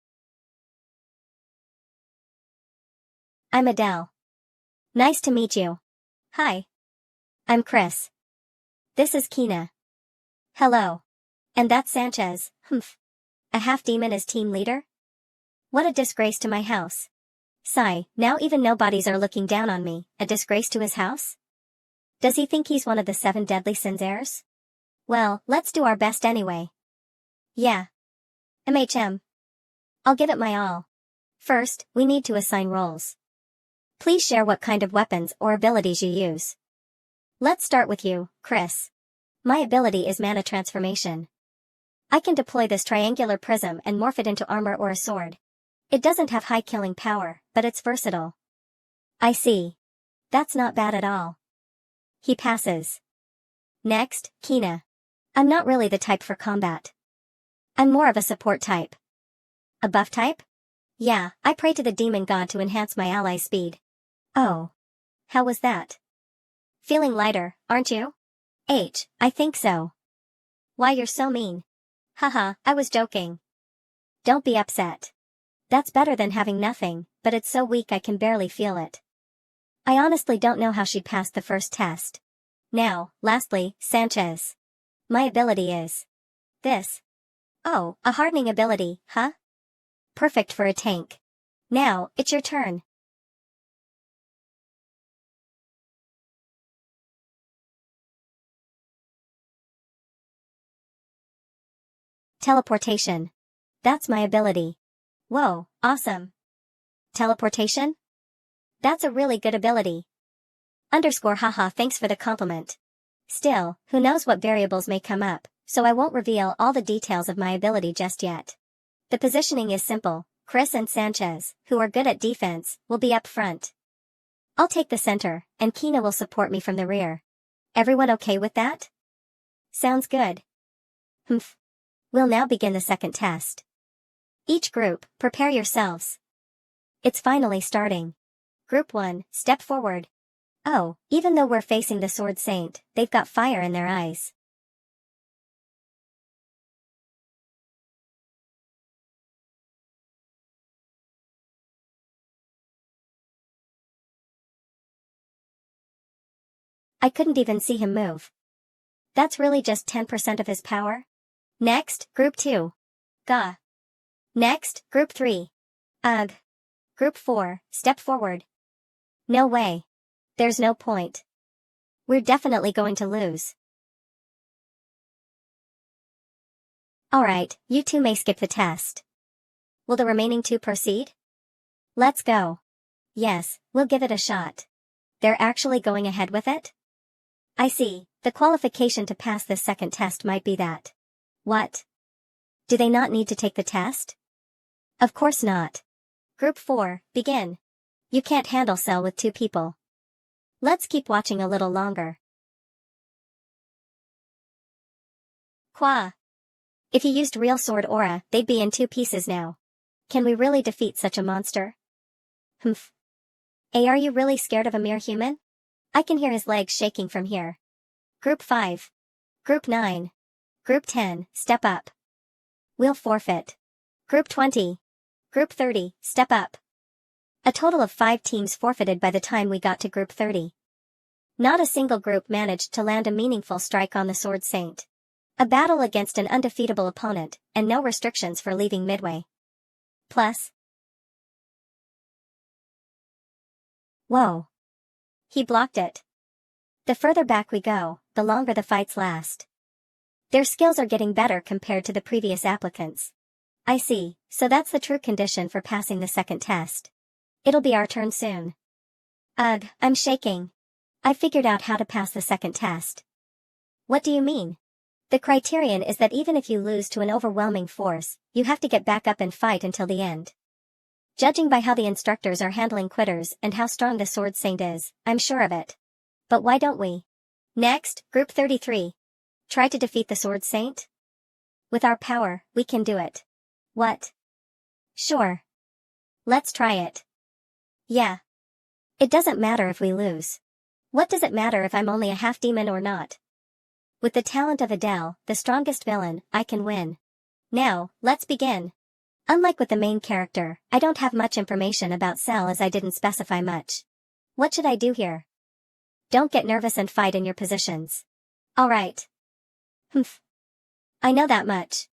I'm Adele. Nice to meet you. Hi. I'm Chris. This is Kina. Hello. And that's Sanchez, humph. A half-demon as team leader? What a disgrace to my house. Sigh, now even nobodies are looking down on me, a disgrace to his house? Does he think he's one of the 7 deadly sins heirs? Well, let's do our best anyway. Yeah. I'll give it my all. First, we need to assign roles. Please share what kind of weapons or abilities you use. Let's start with you, Chris. My ability is mana transformation. I can deploy this triangular prism and morph it into armor or a sword. It doesn't have high killing power, but it's versatile. I see. That's not bad at all. He passes. Next, Kina. I'm not really the type for combat. I'm more of a support type. A buff type? Yeah, I pray to the demon god to enhance my ally's speed. Oh. How was that? Feeling lighter, aren't you? I think so. Why, you're so mean. Haha, I was joking. Don't be upset. That's better than having nothing, but it's so weak I can barely feel it. I honestly don't know how she passed the first test. Now, lastly, Sanchez. My ability is this. Oh, a hardening ability, huh? Perfect for a tank. Now, it's your turn. Teleportation. That's my ability. Whoa, awesome. Teleportation? That's a really good ability. Haha, thanks for the compliment. Still, who knows what variables may come up, so I won't reveal all the details of my ability just yet. The positioning is simple. Chris and Sanchez, who are good at defense, will be up front. I'll take the center, and Kina will support me from the rear. Everyone okay with that? Sounds good. Humph. We'll now begin the second test. Each group, prepare yourselves. It's finally starting. Group 1, step forward. Oh, even though we're facing the Sword Saint, they've got fire in their eyes. I couldn't even see him move. That's really just 10% of his power? Next, Group 2. Gah. Next, Group 3. Ugh. Group 4, step forward. No way. There's no point. We're definitely going to lose. Alright, you two may skip the test. Will the remaining two proceed? Let's go. Yes, we'll give it a shot. They're actually going ahead with it? I see, the qualification to pass this second test might be that. What? Do they not need to take the test? Of course not. Group 4, begin. You can't handle Cell with 2 people. Let's keep watching a little longer. Qua. If you used real sword aura, they'd be in 2 pieces now. Can we really defeat such a monster? Humph. Are you really scared of a mere human? I can hear his legs shaking from here. Group 5. Group 9. Group 10, step up. We'll forfeit. Group 20. Group 30, step up. A total of 5 teams forfeited by the time we got to Group 30. Not a single group managed to land a meaningful strike on the Sword Saint. A battle against an undefeatable opponent, and no restrictions for leaving midway. Plus. Whoa. He blocked it. The further back we go, the longer the fights last. Their skills are getting better compared to the previous applicants. I see, so that's the true condition for passing the second test. It'll be our turn soon. Ugh, I'm shaking. I figured out how to pass the second test. What do you mean? The criterion is that even if you lose to an overwhelming force, you have to get back up and fight until the end. Judging by how the instructors are handling quitters and how strong the Sword Saint is, I'm sure of it. But why don't we? Next, Group 33. Try to defeat the Sword Saint? With our power, we can do it. What? Sure. Let's try it. Yeah. It doesn't matter if we lose. What does it matter if I'm only a half-demon or not? With the talent of Adele, the strongest villain, I can win. Now, let's begin. Unlike with the main character, I don't have much information about Cell as I didn't specify much. What should I do here? Don't get nervous and fight in your positions. Alright. Humph. I know that much.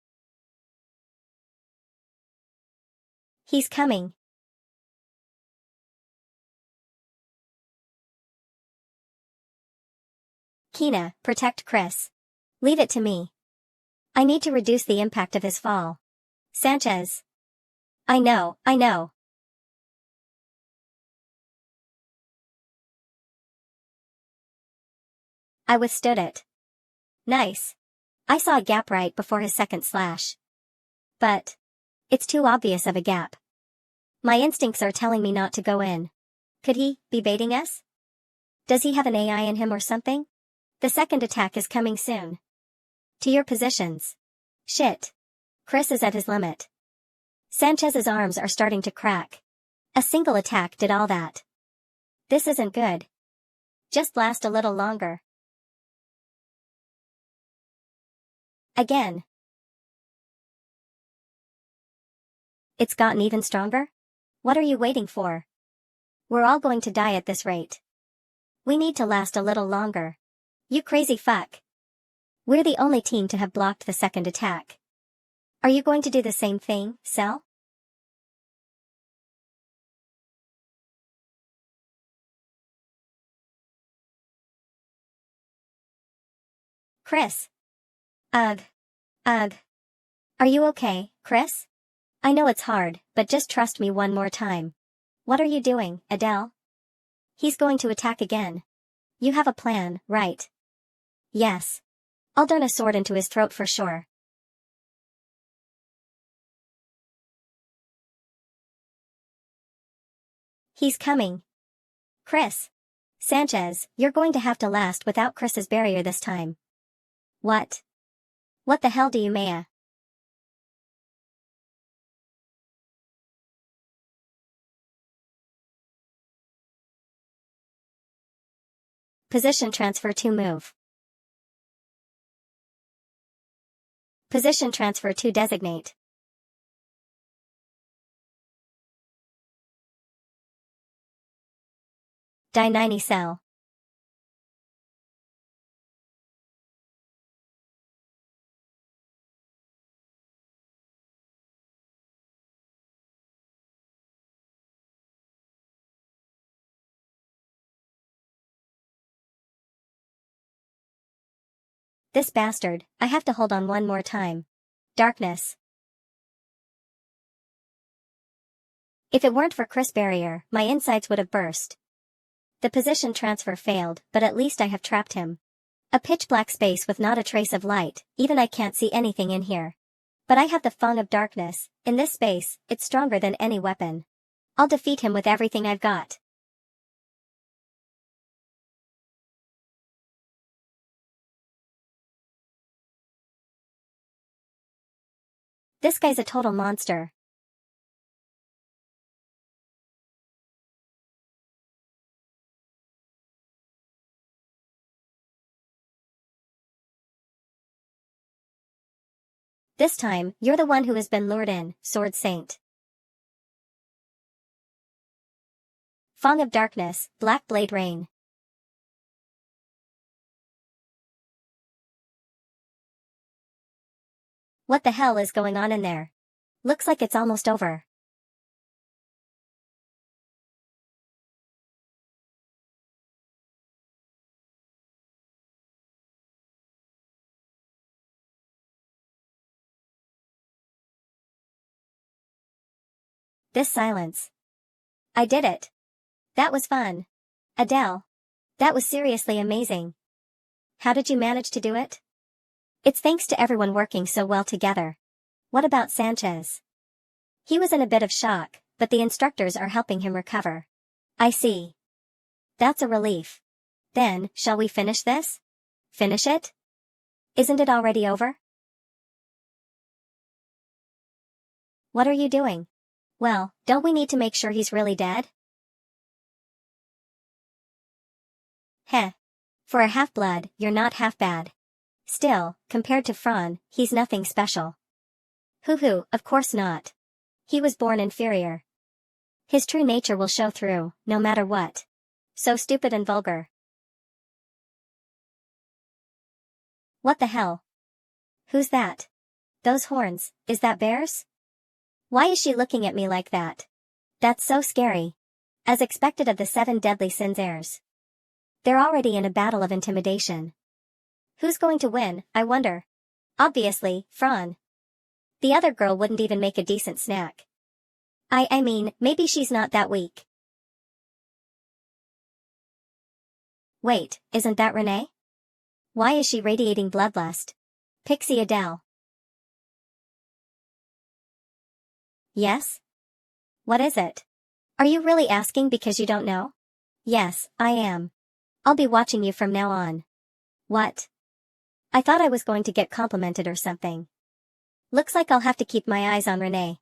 He's coming. Kina, protect Chris. Leave it to me. I need to reduce the impact of his fall. Sanchez. I know. I withstood it. Nice. I saw a gap right before his second slash. But it's too obvious of a gap. My instincts are telling me not to go in. Could he be baiting us? Does he have an AI in him or something? The second attack is coming soon. To your positions. Shit. Chris is at his limit. Sanchez's arms are starting to crack. A single attack did all that. This isn't good. Just last a little longer. Again. It's gotten even stronger? What are you waiting for? We're all going to die at this rate. We need to last a little longer. You crazy fuck. We're the only team to have blocked the second attack. Are you going to do the same thing, Cell? Chris. Ugh. Ugh. Are you okay, Chris? I know it's hard, but just trust me one more time. What are you doing, Adele? He's going to attack again. You have a plan, right? Yes. I'll turn a sword into his throat for sure. He's coming. Chris. Sanchez, you're going to have to last without Chris's barrier this time. What? What the hell do you mean? Position transfer to move. Position transfer to designate. Die 90 cell. This bastard, I have to hold on one more time. Darkness. If it weren't for Chris barrier, my insides would have burst. The position transfer failed, but at least I have trapped him. A pitch-black space with not a trace of light, even I can't see anything in here. But I have the fung of darkness. In this space, it's stronger than any weapon. I'll defeat him with everything I've got. This guy's a total monster. This time, you're the one who has been lured in, Sword Saint. Fong of Darkness, Black Blade Rain. What the hell is going on in there? Looks like it's almost over. This silence. I did it. That was fun. Adele. That was seriously amazing. How did you manage to do it? It's thanks to everyone working so well together. What about Sanchez? He was in a bit of shock, but the instructors are helping him recover. I see. That's a relief. Then, shall we finish this? Finish it? Isn't it already over? What are you doing? Well, don't we need to make sure he's really dead? Heh. For a half-blood, you're not half bad. Still, compared to Fran, he's nothing special. Hoo-hoo, of course not. He was born inferior. His true nature will show through, no matter what. So stupid and vulgar. What the hell? Who's that? Those horns, is that bears? Why is she looking at me like that? That's so scary. As expected of the 7 deadly sins heirs. They're already in a battle of intimidation. Who's going to win, I wonder? Obviously, Fran. The other girl wouldn't even make a decent snack. I mean, maybe she's not that weak. Wait, isn't that Renee? Why is she radiating bloodlust? Pixie Adele. Yes? What is it? Are you really asking because you don't know? Yes, I am. I'll be watching you from now on. What? I thought I was going to get complimented or something. Looks like I'll have to keep my eyes on Renee.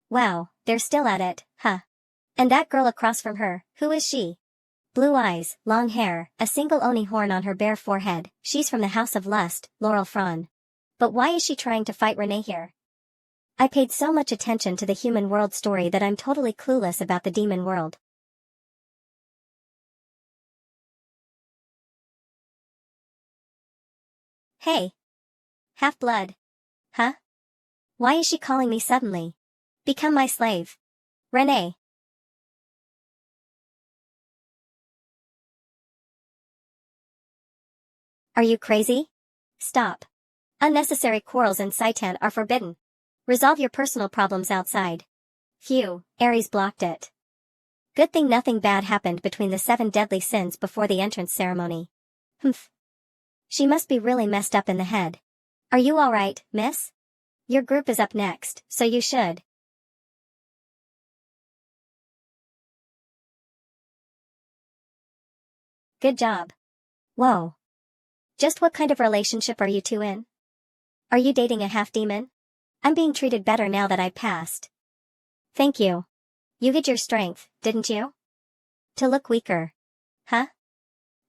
Wow, they're still at it, huh? And that girl across from her, who is she? Blue eyes, long hair, a single oni horn on her bare forehead. She's from the House of Lust, Laurel Fron. But why is she trying to fight Renee here? I paid so much attention to the human world story that I'm totally clueless about the demon world. Hey. Half-blood. Huh? Why is she calling me suddenly? Become my slave. Renee. Are you crazy? Stop. Unnecessary quarrels in Saitan are forbidden. Resolve your personal problems outside. Phew, Ares blocked it. Good thing nothing bad happened between the 7 deadly sins before the entrance ceremony. Humph. She must be really messed up in the head. Are you alright, miss? Your group is up next, so you should. Good job. Whoa. Just what kind of relationship are you two in? Are you dating a half-demon? I'm being treated better now that I passed. Thank you. You hid your strength, didn't you? To look weaker. Huh?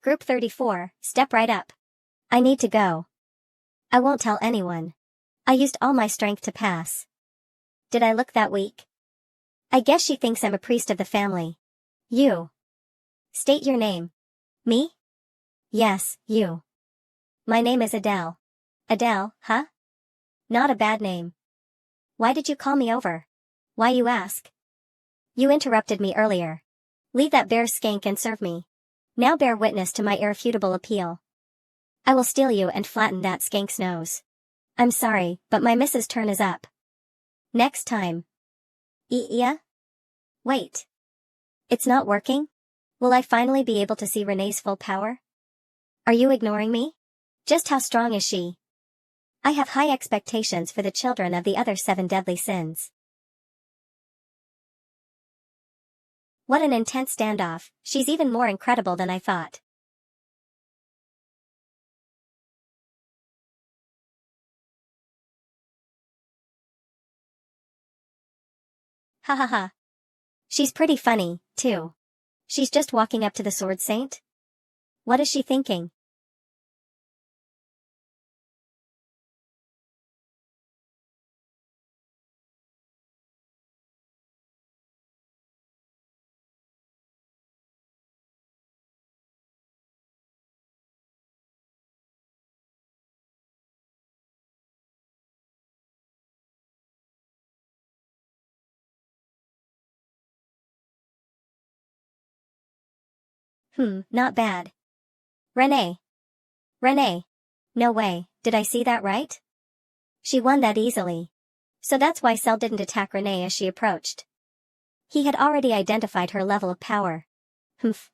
Group 34, step right up. I need to go. I won't tell anyone. I used all my strength to pass. Did I look that weak? I guess she thinks I'm a priest of the family. You. State your name. Me? Yes, you. My name is Adele. Adele, huh? Not a bad name. Why did you call me over? Why you ask? You interrupted me earlier. Leave that bear skank and serve me. Now bear witness to my irrefutable appeal. I will steal you and flatten that skank's nose. I'm sorry, but my missus' turn is up. Next time. Yeah? Wait. It's not working? Will I finally be able to see Renee's full power? Are you ignoring me? Just how strong is she? I have high expectations for the children of the other 7 deadly sins. What an intense standoff, she's even more incredible than I thought. Ha ha ha. She's pretty funny, too. She's just walking up to the Sword Saint? What is she thinking? Not bad. Renee. Renee. No way, did I see that right? She won that easily. So that's why Cell didn't attack Renee as she approached. He had already identified her level of power. Humph.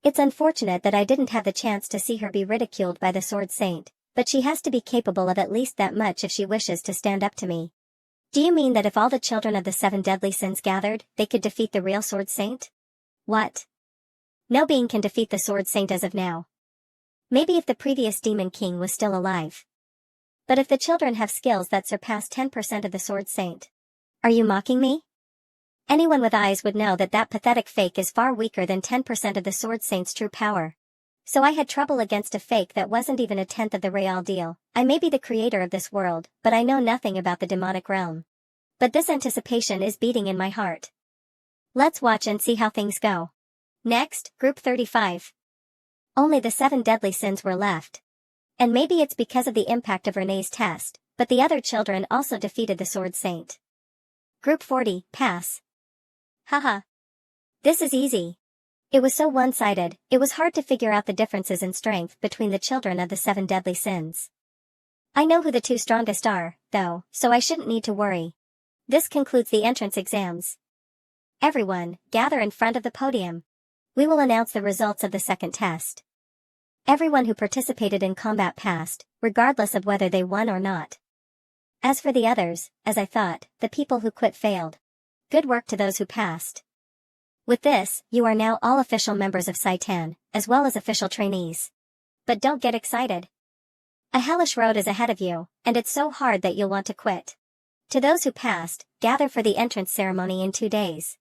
It's unfortunate that I didn't have the chance to see her be ridiculed by the Sword Saint, but she has to be capable of at least that much if she wishes to stand up to me. Do you mean that if all the children of the 7 deadly sins gathered, they could defeat the real Sword Saint? What? No being can defeat the Sword Saint as of now. Maybe if the previous Demon King was still alive. But if the children have skills that surpass 10% of the Sword Saint. Are you mocking me? Anyone with eyes would know that that pathetic fake is far weaker than 10% of the Sword Saint's true power. So I had trouble against a fake that wasn't even a tenth of the real deal. I may be the creator of this world, but I know nothing about the demonic realm. But this anticipation is beating in my heart. Let's watch and see how things go. Next, Group 35. Only the 7 deadly sins were left. And maybe it's because of the impact of Renee's test, but the other children also defeated the Sword Saint. Group 40, pass. Haha. This is easy. It was so one-sided, it was hard to figure out the differences in strength between the children of the 7 deadly sins. I know who the 2 strongest are, though, so I shouldn't need to worry. This concludes the entrance exams. Everyone, gather in front of the podium. We will announce the results of the second test. Everyone who participated in combat passed, regardless of whether they won or not. As for the others, as I thought, the people who quit failed. Good work to those who passed. With this, you are now all official members of Saitan, as well as official trainees. But don't get excited. A hellish road is ahead of you, and it's so hard that you'll want to quit. To those who passed, gather for the entrance ceremony in 2 days.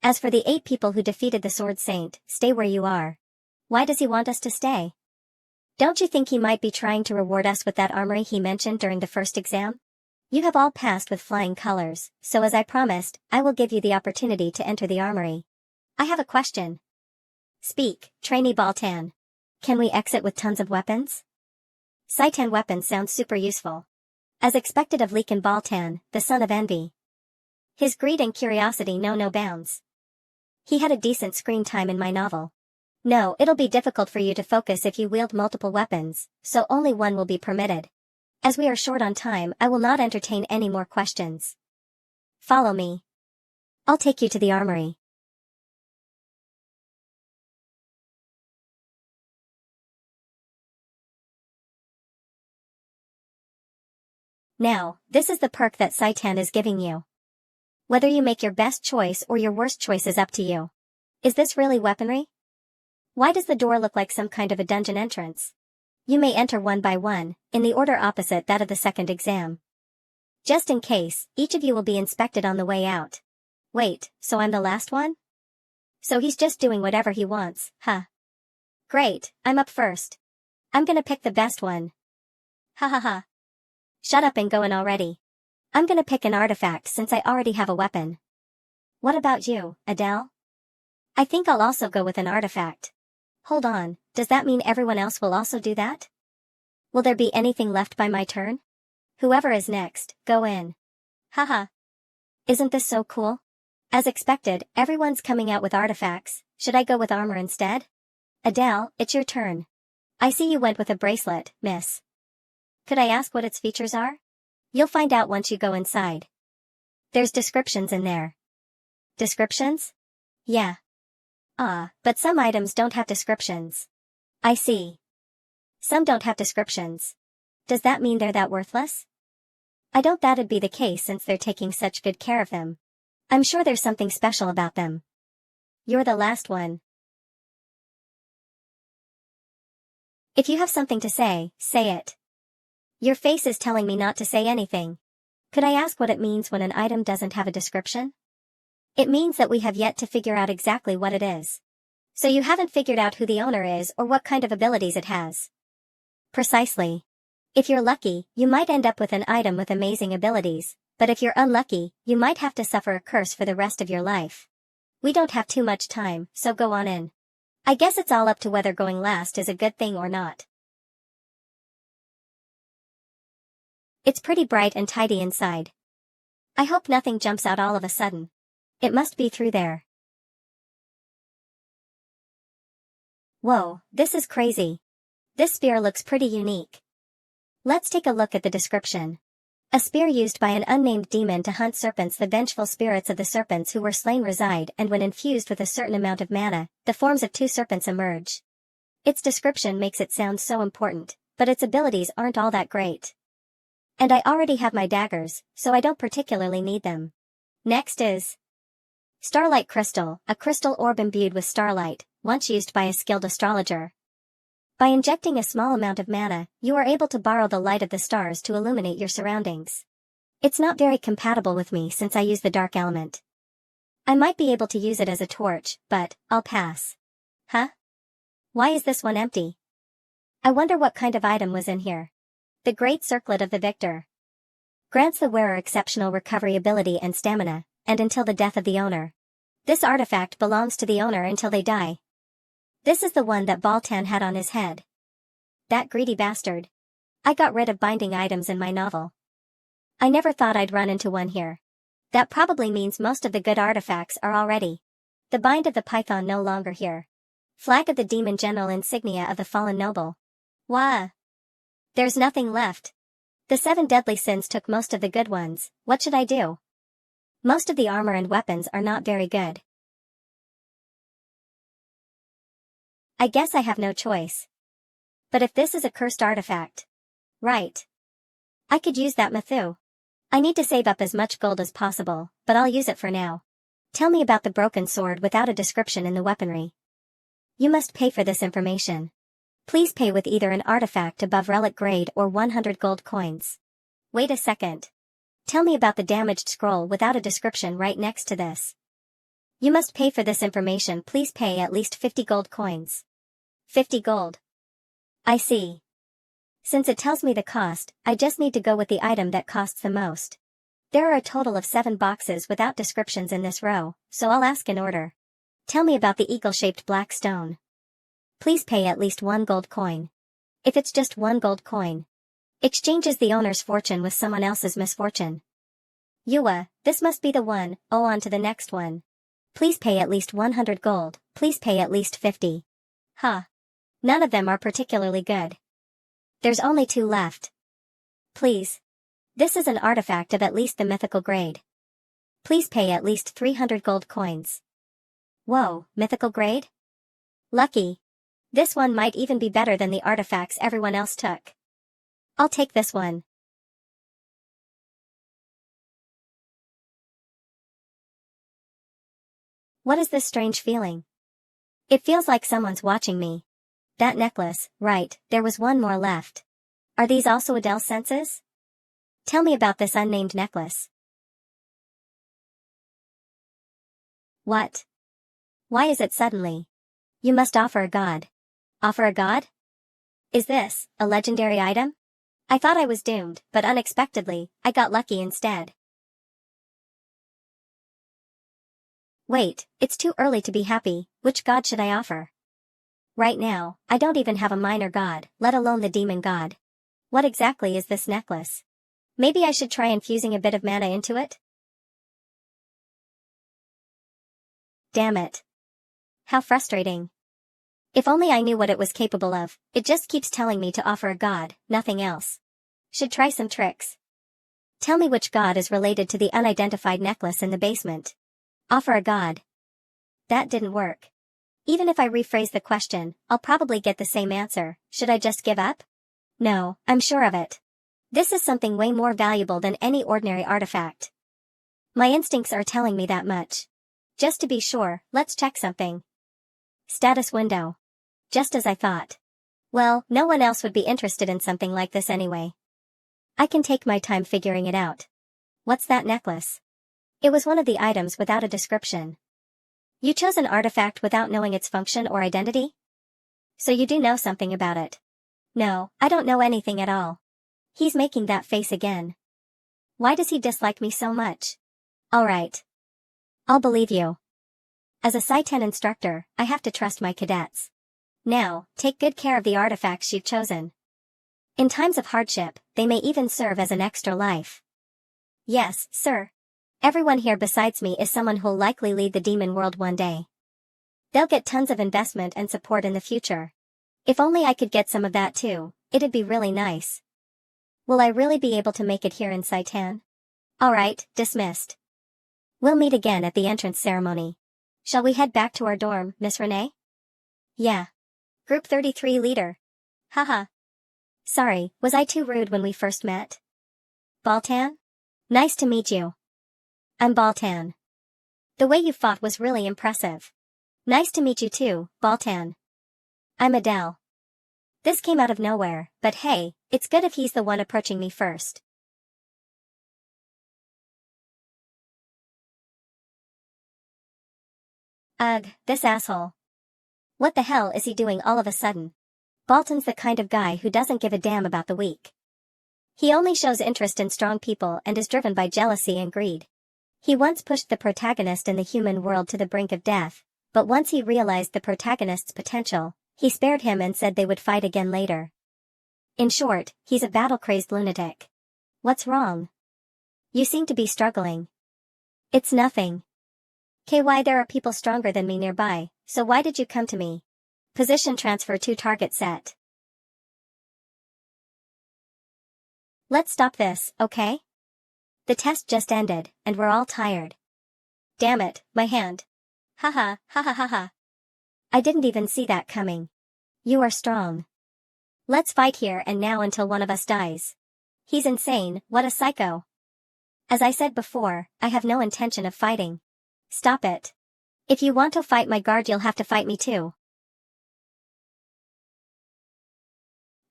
As for the 8 people who defeated the Sword Saint, stay where you are. Why does he want us to stay? Don't you think he might be trying to reward us with that armory he mentioned during the first exam? You have all passed with flying colors, so as I promised, I will give you the opportunity to enter the armory. I have a question. Speak, trainee Baltan. Can we exit with tons of weapons? Saitan weapons sound super useful. As expected of Leekan Baltan, the son of envy. His greed and curiosity know no bounds. He had a decent screen time in my novel. No, it'll be difficult for you to focus if you wield multiple weapons, so only one will be permitted. As we are short on time, I will not entertain any more questions. Follow me. I'll take you to the armory. Now, this is the perk that Saitan is giving you. Whether you make your best choice or your worst choice is up to you. Is this really weaponry? Why does the door look like some kind of a dungeon entrance? You may enter one by one, in the order opposite that of the second exam. Just in case, each of you will be inspected on the way out. Wait, so I'm the last one? So he's just doing whatever he wants, huh? Great, I'm up first. I'm gonna pick the best one. Ha ha ha. Shut up and go in already. I'm gonna pick an artifact since I already have a weapon. What about you, Adele? I think I'll also go with an artifact. Hold on, does that mean everyone else will also do that? Will there be anything left by my turn? Whoever is next, go in. Haha. Isn't this so cool? As expected, everyone's coming out with artifacts. Should I go with armor instead? Adele, it's your turn. I see you went with a bracelet, miss. Could I ask what its features are? You'll find out once you go inside. There's descriptions in there. Descriptions? Yeah. But some items don't have descriptions. I see. Some don't have descriptions. Does that mean they're that worthless? I don't that'd be the case since they're taking such good care of them. I'm sure there's something special about them. You're the last one. If you have something to say it. Your face is telling me not to say anything. Could I ask what it means when an item doesn't have a description? It means that we have yet to figure out exactly what it is. So you haven't figured out who the owner is or what kind of abilities it has. Precisely. If you're lucky, you might end up with an item with amazing abilities, but if you're unlucky, you might have to suffer a curse for the rest of your life. We don't have too much time, so go on in. I guess it's all up to whether going last is a good thing or not. It's pretty bright and tidy inside. I hope nothing jumps out all of a sudden. It must be through there. Whoa, this is crazy. This spear looks pretty unique. Let's take a look at the description. A spear used by an unnamed demon to hunt serpents. The vengeful spirits of the serpents who were slain reside, and when infused with a certain amount of mana, the forms of 2 serpents emerge. Its description makes it sound so important, but its abilities aren't all that great. And I already have my daggers, so I don't particularly need them. Next is Starlight Crystal, a crystal orb imbued with starlight, once used by a skilled astrologer. By injecting a small amount of mana, you are able to borrow the light of the stars to illuminate your surroundings. It's not very compatible with me since I use the dark element. I might be able to use it as a torch, but I'll pass. Huh? Why is this one empty? I wonder what kind of item was in here. The Great Circlet of the Victor. Grants the wearer exceptional recovery ability and stamina, and until the death of the owner. This artifact belongs to the owner until they die. This is the one that Baltan had on his head. That greedy bastard. I got rid of binding items in my novel. I never thought I'd run into one here. That probably means most of the good artifacts are already. The bind of the python no longer here. Flag of the demon general, insignia of the fallen noble. Wah! There's nothing left. The 7 deadly sins took most of the good ones. What should I do? Most of the armor and weapons are not very good. I guess I have no choice. But if this is a cursed artifact. Right. I could use that Mathu. I need to save up as much gold as possible, but I'll use it for now. Tell me about the broken sword without a description in the weaponry. You must pay for this information. Please pay with either an artifact above relic grade or 100 gold coins. Wait a second. Tell me about the damaged scroll without a description right next to this. You must pay for this information. Please pay at least 50 gold coins. 50 gold. I see. Since it tells me the cost, I just need to go with the item that costs the most. There are a total of 7 boxes without descriptions in this row, so I'll ask in order. Tell me about the eagle-shaped black stone. Please pay at least 1 gold coin. If it's just 1 gold coin, exchanges the owner's fortune with someone else's misfortune. Yua, this must be the one. Oh, on to the next one. Please pay at least 100 gold. Please pay at least 50. Huh. None of them are particularly good. There's only 2 left. Please. This is an artifact of at least the mythical grade. Please pay at least 300 gold coins. Whoa, mythical grade? Lucky. This one might even be better than the artifacts everyone else took. I'll take this one. What is this strange feeling? It feels like someone's watching me. That necklace, right, there was one more left. Are these also Adele's senses? Tell me about this unnamed necklace. What? Why is it suddenly? You must offer a god. Offer a god? Is this a legendary item? I thought I was doomed, but unexpectedly, I got lucky instead. Wait, it's too early to be happy. Which god should I offer? Right now, I don't even have a minor god, let alone the demon god. What exactly is this necklace? Maybe I should try infusing a bit of mana into it? Damn it. How frustrating. If only I knew what it was capable of. It just keeps telling me to offer a god, nothing else. Should try some tricks. Tell me which god is related to the unidentified necklace in the basement. Offer a god. That didn't work. Even if I rephrase the question, I'll probably get the same answer. Should I just give up? No, I'm sure of it. This is something way more valuable than any ordinary artifact. My instincts are telling me that much. Just to be sure, let's check something. Status window. Just as I thought. Well, no one else would be interested in something like this anyway. I can take my time figuring it out. What's that necklace? It was one of the items without a description. You chose an artifact without knowing its function or identity? So you do know something about it. No, I don't know anything at all. He's making that face again. Why does he dislike me so much? Alright. I'll believe you. As a Saitan instructor, I have to trust my cadets. Now, take good care of the artifacts you've chosen. In times of hardship, they may even serve as an extra life. Yes, sir. Everyone here besides me is someone who'll likely lead the demon world one day. They'll get tons of investment and support in the future. If only I could get some of that too, it'd be really nice. Will I really be able to make it here in Saitan? Alright, dismissed. We'll meet again at the entrance ceremony. Shall we head back to our dorm, Miss Renee? Yeah. Group 33 leader. Haha. Sorry, was I too rude when we first met? Baltan? Nice to meet you. I'm Baltan. The way you fought was really impressive. Nice to meet you too, Baltan. I'm Adele. This came out of nowhere, but hey, it's good if he's the one approaching me first. Ugh, this asshole. What the hell is he doing all of a sudden? Baltan's the kind of guy who doesn't give a damn about the weak. He only shows interest in strong people and is driven by jealousy and greed. He once pushed the protagonist in the human world to the brink of death, but once he realized the protagonist's potential, he spared him and said they would fight again later. In short, he's a battle-crazed lunatic. What's wrong? You seem to be struggling. It's nothing. KY, there are people stronger than me nearby, so why did you come to me? Position transfer to target set. Let's stop this, okay? The test just ended, and we're all tired. Damn it, my hand. Haha, haha haha. I didn't even see that coming. You are strong. Let's fight here and now until one of us dies. He's insane, what a psycho. As I said before, I have no intention of fighting. Stop it. If you want to fight my guard, you'll have to fight me too.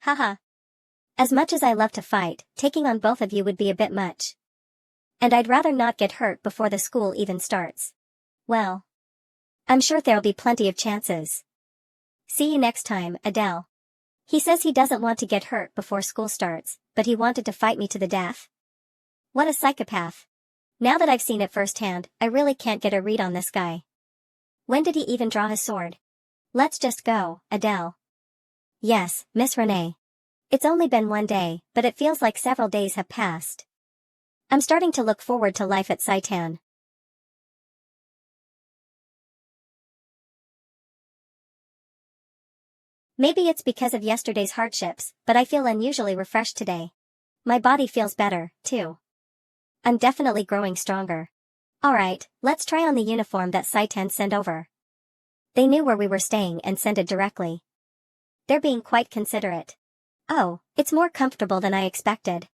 Haha. As much as I love to fight, taking on both of you would be a bit much. And I'd rather not get hurt before the school even starts. Well, I'm sure there'll be plenty of chances. See you next time, Adele. He says he doesn't want to get hurt before school starts, but he wanted to fight me to the death? What a psychopath. Now that I've seen it firsthand, I really can't get a read on this guy. When did he even draw his sword? Let's just go, Adele. Yes, Miss Renee. It's only been one day, but it feels like several days have passed. I'm starting to look forward to life at Saitan. Maybe it's because of yesterday's hardships, but I feel unusually refreshed today. My body feels better, too. I'm definitely growing stronger. Alright, let's try on the uniform that Saitan sent over. They knew where we were staying and sent it directly. They're being quite considerate. Oh, it's more comfortable than I expected.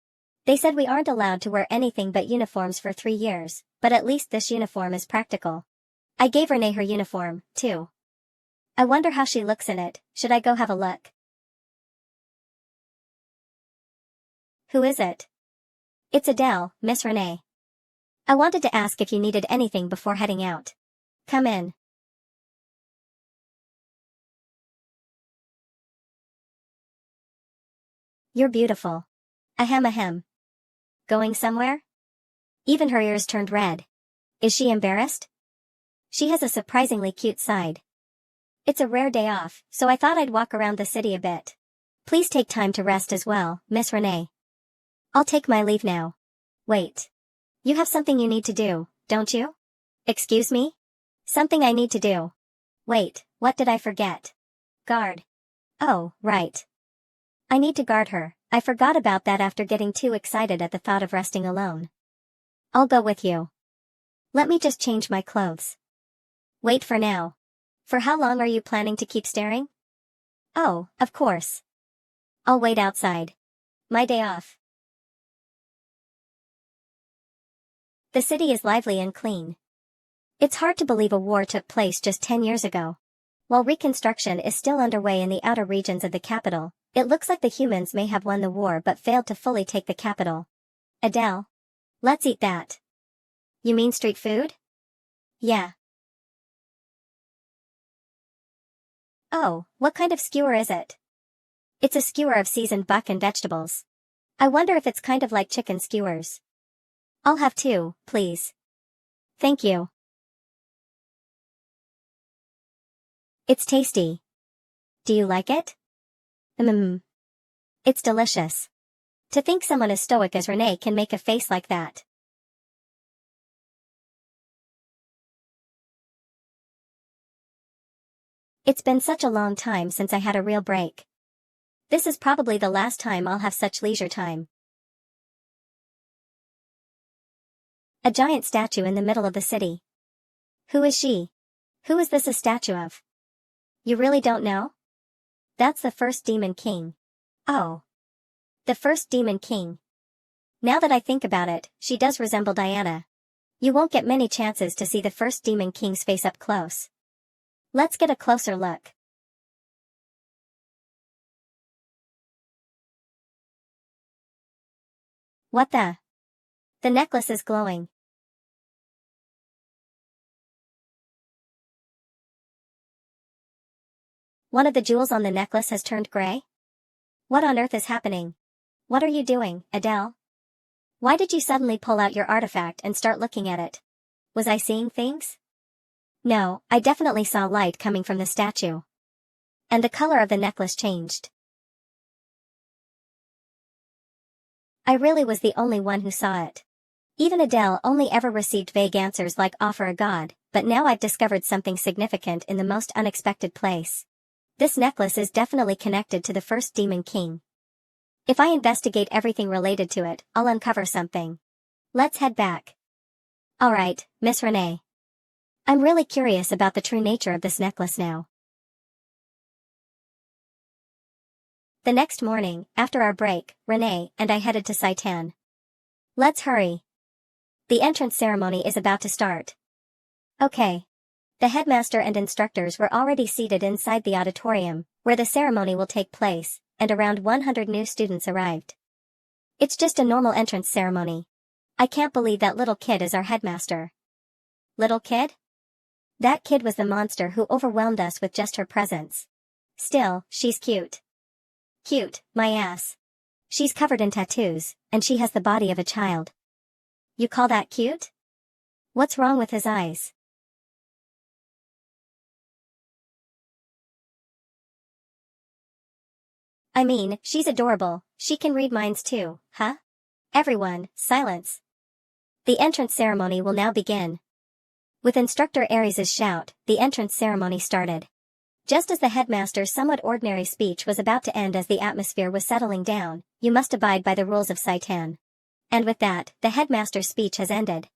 They said we aren't allowed to wear anything but uniforms for 3 years, but at least this uniform is practical. I gave Renee her uniform, too. I wonder how she looks in it. Should I go have a look? Who is it? It's Adele, Miss Renee. I wanted to ask if you needed anything before heading out. Come in. You're beautiful. Ahem. Going somewhere? Even her ears turned red. Is she embarrassed? She has a surprisingly cute side. It's a rare day off, so I thought I'd walk around the city a bit. Please take time to rest as well, Miss Renee. I'll take my leave now. Wait. You have something you need to do, don't you? Excuse me? Something I need to do. Wait, what did I forget? Guard. Oh, right. I need to guard her. I forgot about that after getting too excited at the thought of resting alone. I'll go with you. Let me just change my clothes. Wait for now. For how long are you planning to keep staring? Oh, of course. I'll wait outside. My day off. The city is lively and clean. It's hard to believe a war took place just 10 years ago. While reconstruction is still underway in the outer regions of the capital, it looks like the humans may have won the war but failed to fully take the capital. Adele. Let's eat that. You mean street food? Yeah. Oh, what kind of skewer is it? It's a skewer of seasoned buck and vegetables. I wonder if it's kind of like chicken skewers. I'll have 2, please. Thank you. It's tasty. Do you like it? It's delicious. To think someone as stoic as Renee can make a face like that. It's been such a long time since I had a real break. This is probably the last time I'll have such leisure time. A giant statue in the middle of the city. Who is she? Who is this a statue of? You really don't know? That's the first Demon King. Oh. The first Demon King. Now that I think about it, she does resemble Diana. You won't get many chances to see the first Demon King's face up close. Let's get a closer look. What the? The necklace is glowing. One of the jewels on the necklace has turned gray? What on earth is happening? What are you doing, Adele? Why did you suddenly pull out your artifact and start looking at it? Was I seeing things? No, I definitely saw light coming from the statue. And the color of the necklace changed. I really was the only one who saw it. Even Adele only ever received vague answers like offer a god, but now I've discovered something significant in the most unexpected place. This necklace is definitely connected to the first Demon King. If I investigate everything related to it, I'll uncover something. Let's head back. Alright, Miss Renee. I'm really curious about the true nature of this necklace now. The next morning, after our break, Renee and I headed to Saitan. Let's hurry. The entrance ceremony is about to start. Okay. The headmaster and instructors were already seated inside the auditorium, where the ceremony will take place, and around 100 new students arrived. It's just a normal entrance ceremony. I can't believe that little kid is our headmaster. Little kid? That kid was the monster who overwhelmed us with just her presence. Still, she's cute. Cute, my ass. She's covered in tattoos, and she has the body of a child. You call that cute? What's wrong with his eyes? I mean, she's adorable, she can read minds too, huh? Everyone, silence. The entrance ceremony will now begin. With Instructor Aries' shout, the entrance ceremony started. Just as the headmaster's somewhat ordinary speech was about to end as the atmosphere was settling down, you must abide by the rules of Saitan. And with that, the headmaster's speech has ended.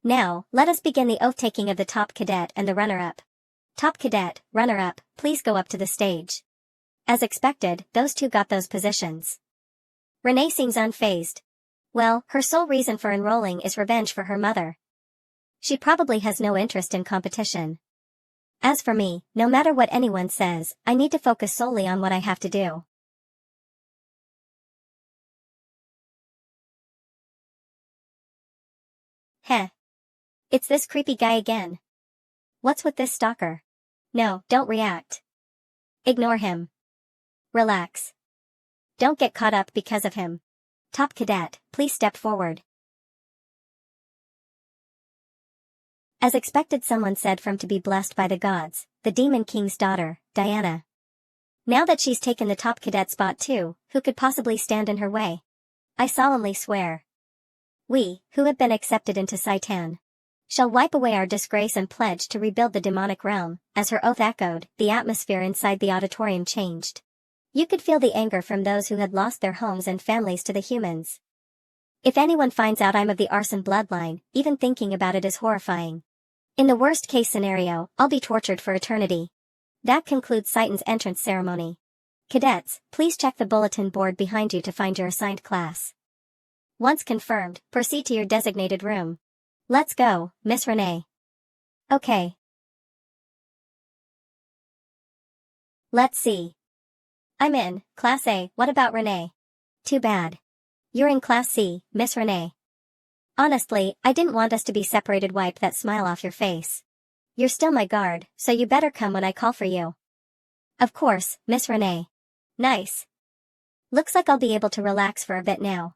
Now, let us begin the oath-taking of the top cadet and the runner-up. Top cadet, runner-up, please go up to the stage. As expected, those two got those positions. Renee seems unfazed. Well, her sole reason for enrolling is revenge for her mother. She probably has no interest in competition. As for me, no matter what anyone says, I need to focus solely on what I have to do. Heh. It's this creepy guy again. What's with this stalker? No, don't react. Ignore him. Relax. Don't get caught up because of him. Top cadet, please step forward. As expected, someone said from to be blessed by the gods, the Demon King's daughter, Diana. Now that she's taken the top cadet spot too, who could possibly stand in her way? I solemnly swear. We, who have been accepted into Saitan, shall wipe away our disgrace and pledge to rebuild the demonic realm. As her oath echoed, the atmosphere inside the auditorium changed. You could feel the anger from those who had lost their homes and families to the humans. If anyone finds out I'm of the arson bloodline, even thinking about it is horrifying. In the worst case scenario, I'll be tortured for eternity. That concludes Saitan's entrance ceremony. Cadets, please check the bulletin board behind you to find your assigned class. Once confirmed, proceed to your designated room. Let's go, Miss Renee. Okay. Let's see. I'm in, Class A, what about Renee? Too bad. You're in Class C, Miss Renee. Honestly, I didn't want us to be separated. Wipe that smile off your face. You're still my guard, so you better come when I call for you. Of course, Miss Renee. Nice. Looks like I'll be able to relax for a bit now.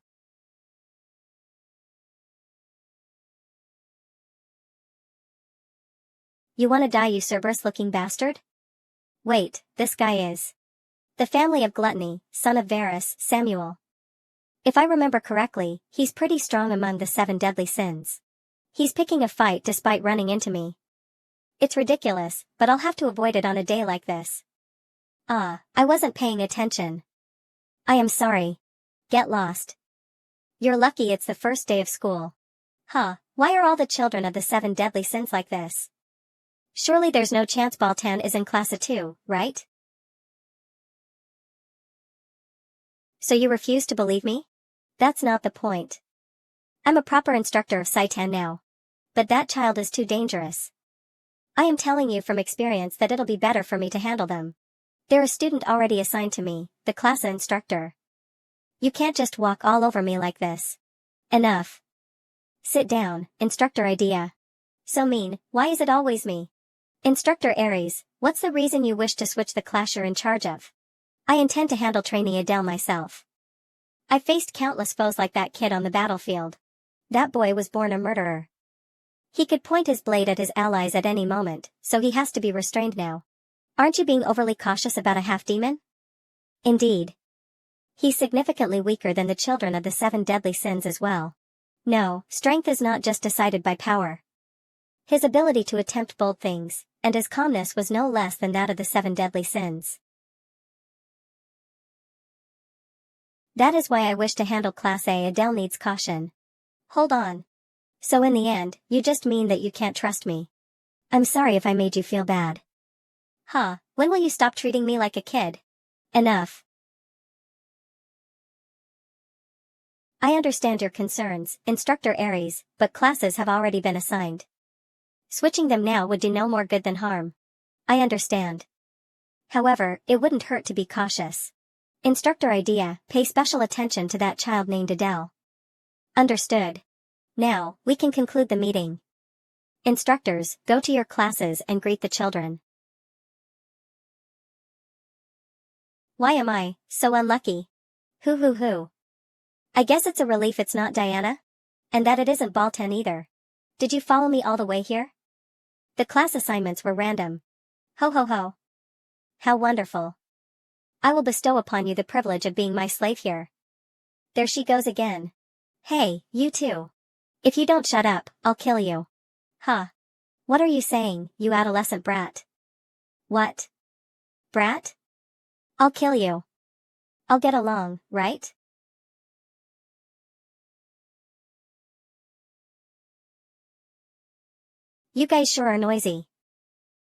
You wanna die, you Cerberus-looking bastard? Wait, this guy is the family of Gluttony, son of Varus, Samuel. If I remember correctly, he's pretty strong among the 7 deadly sins. He's picking a fight despite running into me. It's ridiculous, but I'll have to avoid it on a day like this. I wasn't paying attention. I am sorry. Get lost. You're lucky it's the first day of school. Huh, why are all the children of the 7 deadly sins like this? Surely there's no chance Baltan is in class A2, right? So you refuse to believe me? That's not the point. I'm a proper instructor of Saitan now. But that child is too dangerous. I am telling you from experience that it'll be better for me to handle them. They're a student already assigned to me, the class A instructor. You can't just walk all over me like this. Enough. Sit down, Instructor Idea. So mean, why is it always me? Instructor Aries, what's the reason you wish to switch the class you're in charge of? I intend to handle trainee Adele myself. I faced countless foes like that kid on the battlefield. That boy was born a murderer. He could point his blade at his allies at any moment, so he has to be restrained now. Aren't you being overly cautious about a half-demon? Indeed. He's significantly weaker than the children of the 7 deadly sins as well. No, strength is not just decided by power. His ability to attempt bold things, and his calmness was no less than that of the 7 deadly sins. That is why I wish to handle Class A. Adele needs caution. Hold on. So in the end, you just mean that you can't trust me. I'm sorry if I made you feel bad. Huh, when will you stop treating me like a kid? Enough. I understand your concerns, Instructor Aries, but classes have already been assigned. Switching them now would do no more good than harm. I understand. However, it wouldn't hurt to be cautious. Instructor idea, pay special attention to that child named Adele. Understood. Now, we can conclude the meeting. Instructors, go to your classes and greet the children. Why am I so unlucky? Hoo. I guess it's a relief it's not Diana? And that it isn't Baltan either. Did you follow me all the way here? The class assignments were random. Ho. How wonderful. I will bestow upon you the privilege of being my slave here. There she goes again. Hey, you too. If you don't shut up, I'll kill you. Huh. What are you saying, you adolescent brat? What? Brat? I'll kill you. I'll get along, right? You guys sure are noisy.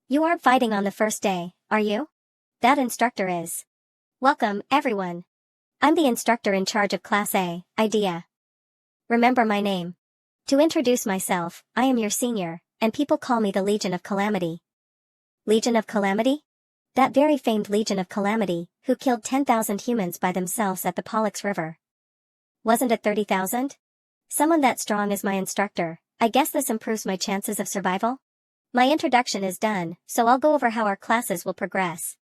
You aren't fighting on the first day, are you? That instructor is. Welcome, everyone. I'm the instructor in charge of Class A, IDEA. Remember my name. To introduce myself, I am your senior, and people call me the Legion of Calamity. Legion of Calamity? That very famed Legion of Calamity, who killed 10,000 humans by themselves at the Pollux River. Wasn't it 30,000? Someone that strong is my instructor. I guess this improves my chances of survival? My introduction is done, so I'll go over how our classes will progress.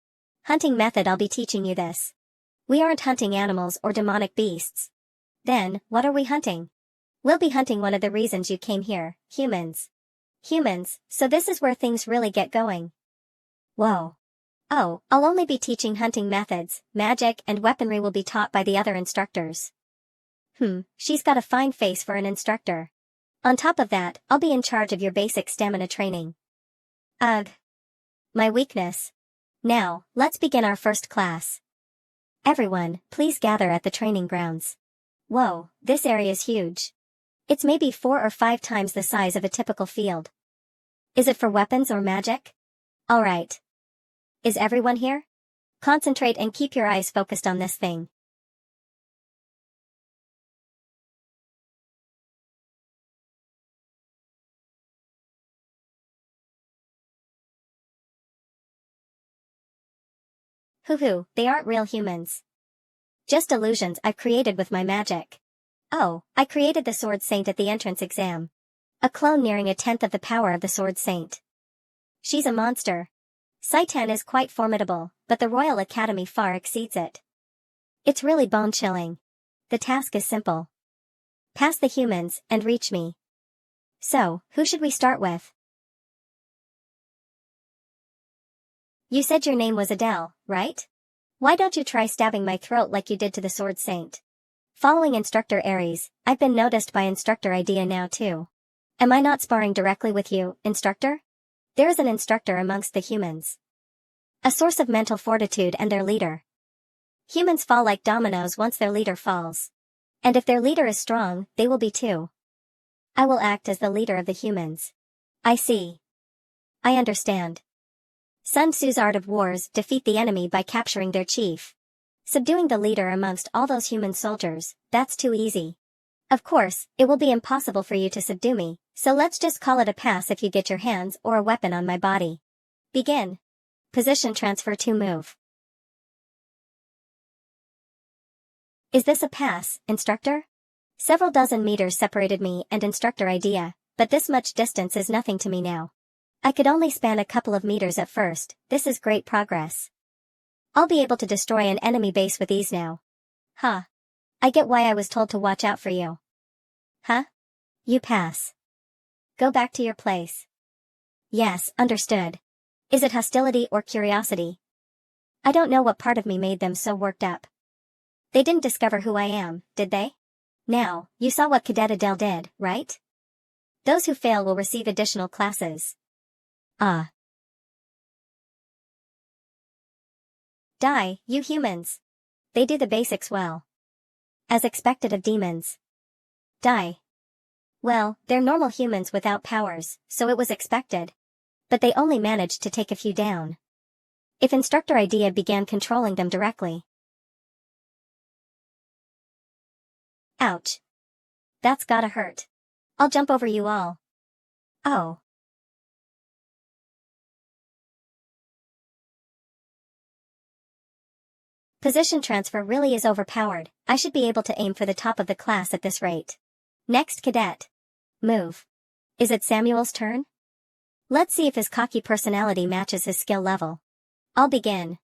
Hunting method, I'll be teaching you this. We aren't hunting animals or demonic beasts. Then, what are we hunting? We'll be hunting one of the reasons you came here, humans. Humans, so this is where things really get going. Whoa. Oh, I'll only be teaching hunting methods, magic and weaponry will be taught by the other instructors. She's got a fine face for an instructor. On top of that, I'll be in charge of your basic stamina training. Ugh. My weakness. Now, let's begin our first class. Everyone, please gather at the training grounds. Whoa, this area is huge. It's maybe 4 or 5 times the size of a typical field. Is it for weapons or magic? Alright. Is everyone here? Concentrate and keep your eyes focused on this thing. Hoo, they aren't real humans. Just illusions I've created with my magic. Oh, I created the Sword Saint at the entrance exam. A clone nearing 1/10 of the power of the Sword Saint. She's a monster. Saitan is quite formidable, but the Royal Academy far exceeds it. It's really bone-chilling. The task is simple. Pass the humans, and reach me. So, who should we start with? You said your name was Adele, right? Why don't you try stabbing my throat like you did to the Sword Saint? Following Instructor Aries, I've been noticed by Instructor Idea now too. Am I not sparring directly with you, Instructor? There is an instructor amongst the humans. A source of mental fortitude and their leader. Humans fall like dominoes once their leader falls. And if their leader is strong, they will be too. I will act as the leader of the humans. I see. I understand. Sun Tzu's art of wars, defeat the enemy by capturing their chief. Subduing the leader amongst all those human soldiers, that's too easy. Of course, it will be impossible for you to subdue me, so let's just call it a pass if you get your hands or a weapon on my body. Begin. Position transfer to move. Is this a pass, Instructor? Several dozen meters separated me and Instructor Idea, but this much distance is nothing to me now. I could only span a couple of meters at first. This is great progress. I'll be able to destroy an enemy base with ease now. Huh. I get why I was told to watch out for you. Huh? You pass. Go back to your place. Yes, understood. Is it hostility or curiosity? I don't know what part of me made them so worked up. They didn't discover who I am, did they? Now, you saw what Cadet Adele did, right? Those who fail will receive additional classes. Ah. Die, you humans. They do the basics well. As expected of demons. Die. Well, they're normal humans without powers, so it was expected. But they only managed to take a few down. If Instructor Idea began controlling them directly. Ouch. That's gotta hurt. I'll jump over you all. Oh. Position transfer really is overpowered. I should be able to aim for the top of the class at this rate. Next cadet. Move. Is it Samuel's turn? Let's see if his cocky personality matches his skill level. I'll begin.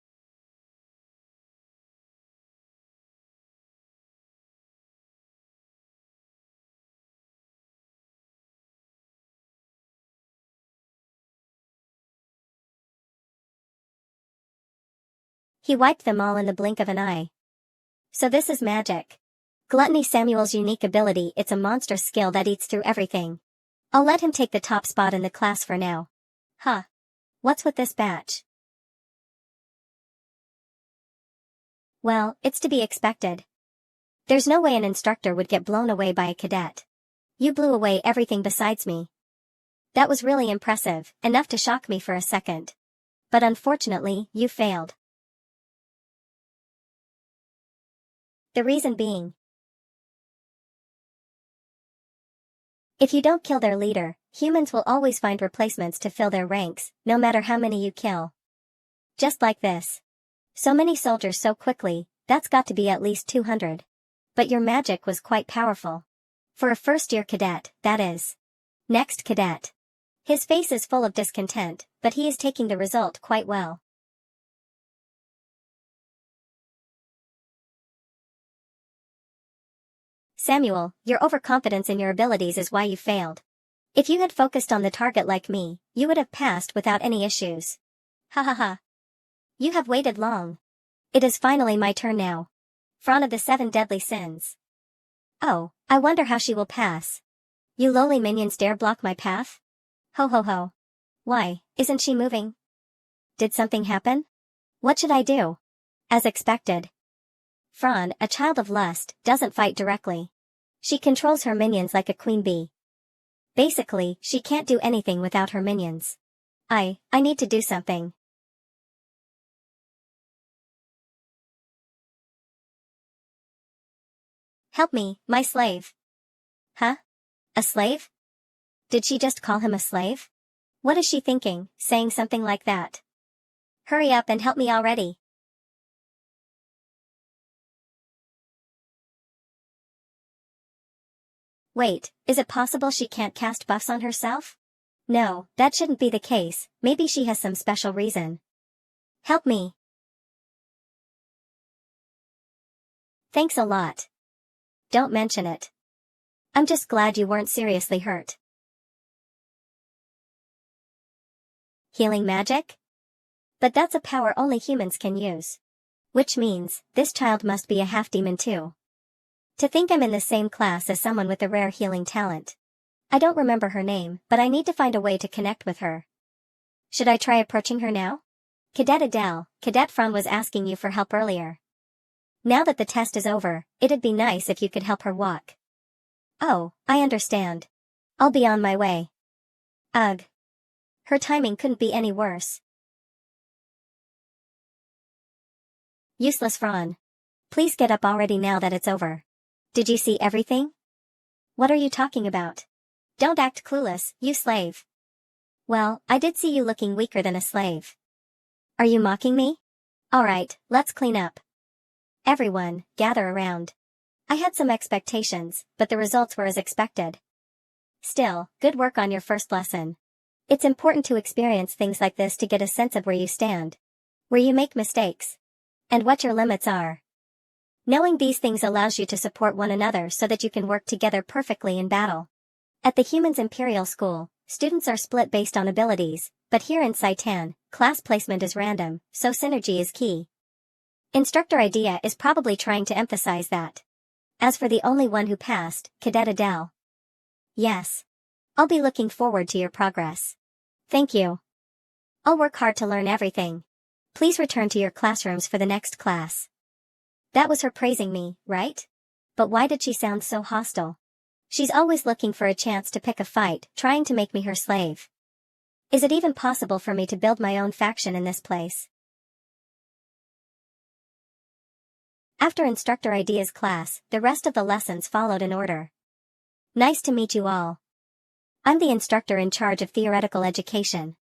He wiped them all in the blink of an eye. So this is magic. Gluttony, Samuel's unique ability. It's a monstrous skill that eats through everything. I'll let him take the top spot in the class for now. Huh. What's with this batch? Well, it's to be expected. There's no way an instructor would get blown away by a cadet. You blew away everything besides me. That was really impressive, enough to shock me for a second. But unfortunately, you failed. The reason being, if you don't kill their leader, humans will always find replacements to fill their ranks, no matter how many you kill. Just like this. So many soldiers so quickly, that's got to be at least 200. But your magic was quite powerful. For a first-year cadet, that is. Next cadet. His face is full of discontent, but he is taking the result quite well. Samuel, your overconfidence in your abilities is why you failed. If you had focused on the target like me, you would have passed without any issues. Ha ha ha. You have waited long. It is finally my turn now. Fran of the 7 deadly sins. Oh, I wonder how she will pass. You lowly minions dare block my path? Ho ho ho. Why, isn't she moving? Did something happen? What should I do? As expected. Fran, a child of lust, doesn't fight directly. She controls her minions like a queen bee. Basically, she can't do anything without her minions. I need to do something. Help me, my slave. Huh? A slave? Did she just call him a slave? What is she thinking, saying something like that? Hurry up and help me already. Wait, is it possible she can't cast buffs on herself? No, that shouldn't be the case. Maybe she has some special reason. Help me. Thanks a lot. Don't mention it. I'm just glad you weren't seriously hurt. Healing magic? But that's a power only humans can use. Which means, this child must be a half-demon too. To think I'm in the same class as someone with a rare healing talent. I don't remember her name, but I need to find a way to connect with her. Should I try approaching her now? Cadet Adele, Cadet Fran was asking you for help earlier. Now that the test is over, it'd be nice if you could help her walk. Oh, I understand. I'll be on my way. Ugh. Her timing couldn't be any worse. Useless Fran. Please get up already now that it's over. Did you see everything? What are you talking about? Don't act clueless, you slave. Well, I did see you looking weaker than a slave. Are you mocking me? Alright, let's clean up. Everyone, gather around. I had some expectations, but the results were as expected. Still, good work on your first lesson. It's important to experience things like this to get a sense of where you stand. Where you make mistakes. And what your limits are. Knowing these things allows you to support one another so that you can work together perfectly in battle. At the Humans Imperial School, students are split based on abilities, but here in Saitan, class placement is random, so synergy is key. Instructor Idea is probably trying to emphasize that. As for the only one who passed, Cadet Adele. Yes. I'll be looking forward to your progress. Thank you. I'll work hard to learn everything. Please return to your classrooms for the next class. That was her praising me, right? But why did she sound so hostile? She's always looking for a chance to pick a fight, trying to make me her slave. Is it even possible for me to build my own faction in this place? After Instructor Idea's class, the rest of the lessons followed in order. Nice to meet you all. I'm the instructor in charge of theoretical education.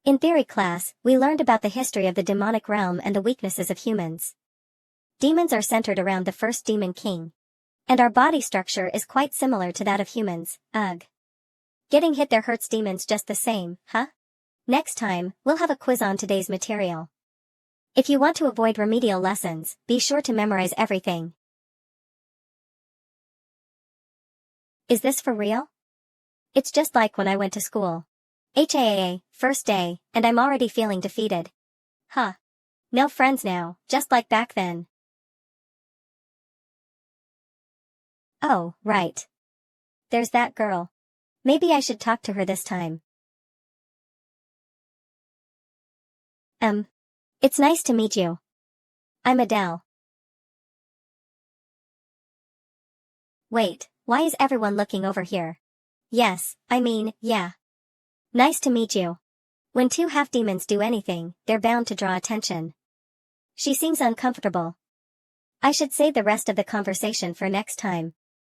In theory class, we learned about the history of the demonic realm and the weaknesses of humans. Demons are centered around the first demon king. And our body structure is quite similar to that of humans, ugh. Getting hit there hurts demons just the same, huh? Next time, we'll have a quiz on today's material. If you want to avoid remedial lessons, be sure to memorize everything. Is this for real? It's just like when I went to school. First day, and I'm already feeling defeated. Huh. No friends now, just like back then. Oh, right. There's that girl. Maybe I should talk to her this time. It's nice to meet you. I'm Adele. Wait, why is everyone looking over here? Yes, yeah. Nice to meet you. When two half-demons do anything, they're bound to draw attention. She seems uncomfortable. I should save the rest of the conversation for next time.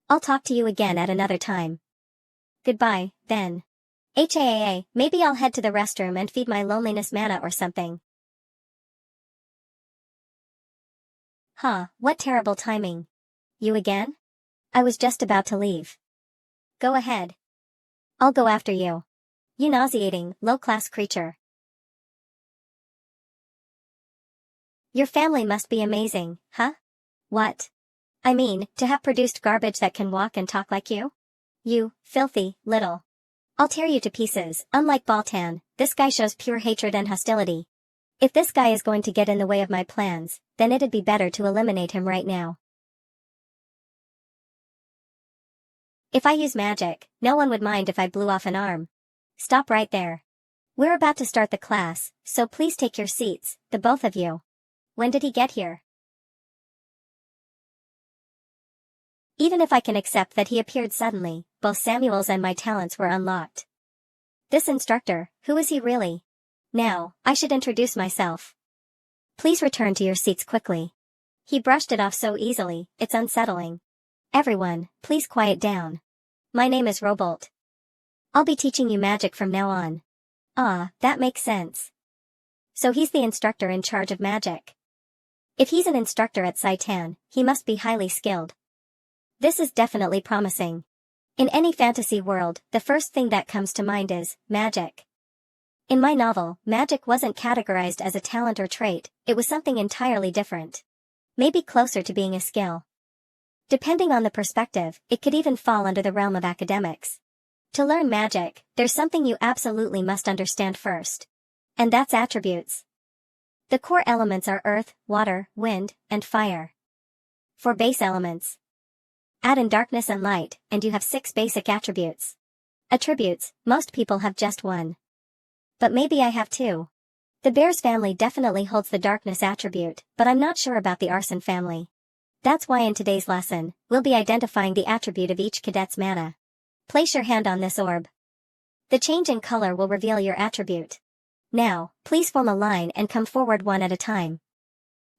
I'll talk to you again at another time. Goodbye, then. Maybe I'll head to the restroom and feed my loneliness mana or something. Huh, what terrible timing. You again? I was just about to leave. Go ahead. I'll go after you. You nauseating, low-class creature. Your family must be amazing, huh? What? I mean, to have produced garbage that can walk and talk like you? You, filthy, little. I'll tear you to pieces. Unlike Baltan, this guy shows pure hatred and hostility. If this guy is going to get in the way of my plans, then it'd be better to eliminate him right now. If I use magic, no one would mind if I blew off an arm. Stop right there. We're about to start the class, so please take your seats, the both of you. When did he get here? Even if I can accept that he appeared suddenly, both Samuel's and my talents were unlocked. This instructor, who is he really? Now, I should introduce myself. Please return to your seats quickly. He brushed it off so easily, it's unsettling. Everyone, please quiet down. My name is Robolt. I'll be teaching you magic from now on. Ah, that makes sense. So he's the instructor in charge of magic. If he's an instructor at Saitan, he must be highly skilled. This is definitely promising. In any fantasy world, the first thing that comes to mind is magic. In my novel, magic wasn't categorized as a talent or trait, it was something entirely different. Maybe closer to being a skill. Depending on the perspective, it could even fall under the realm of academics. To learn magic, there's something you absolutely must understand first. And that's attributes. The core elements are earth, water, wind, and fire. For base elements, add in darkness and light, and you have 6 basic attributes. Attributes, most people have just 1. But maybe I have 2. The Bears family definitely holds the darkness attribute, but I'm not sure about the Arson family. That's why in today's lesson, we'll be identifying the attribute of each cadet's mana. Place your hand on this orb. The change in color will reveal your attribute. Now, please form a line and come forward one at a time.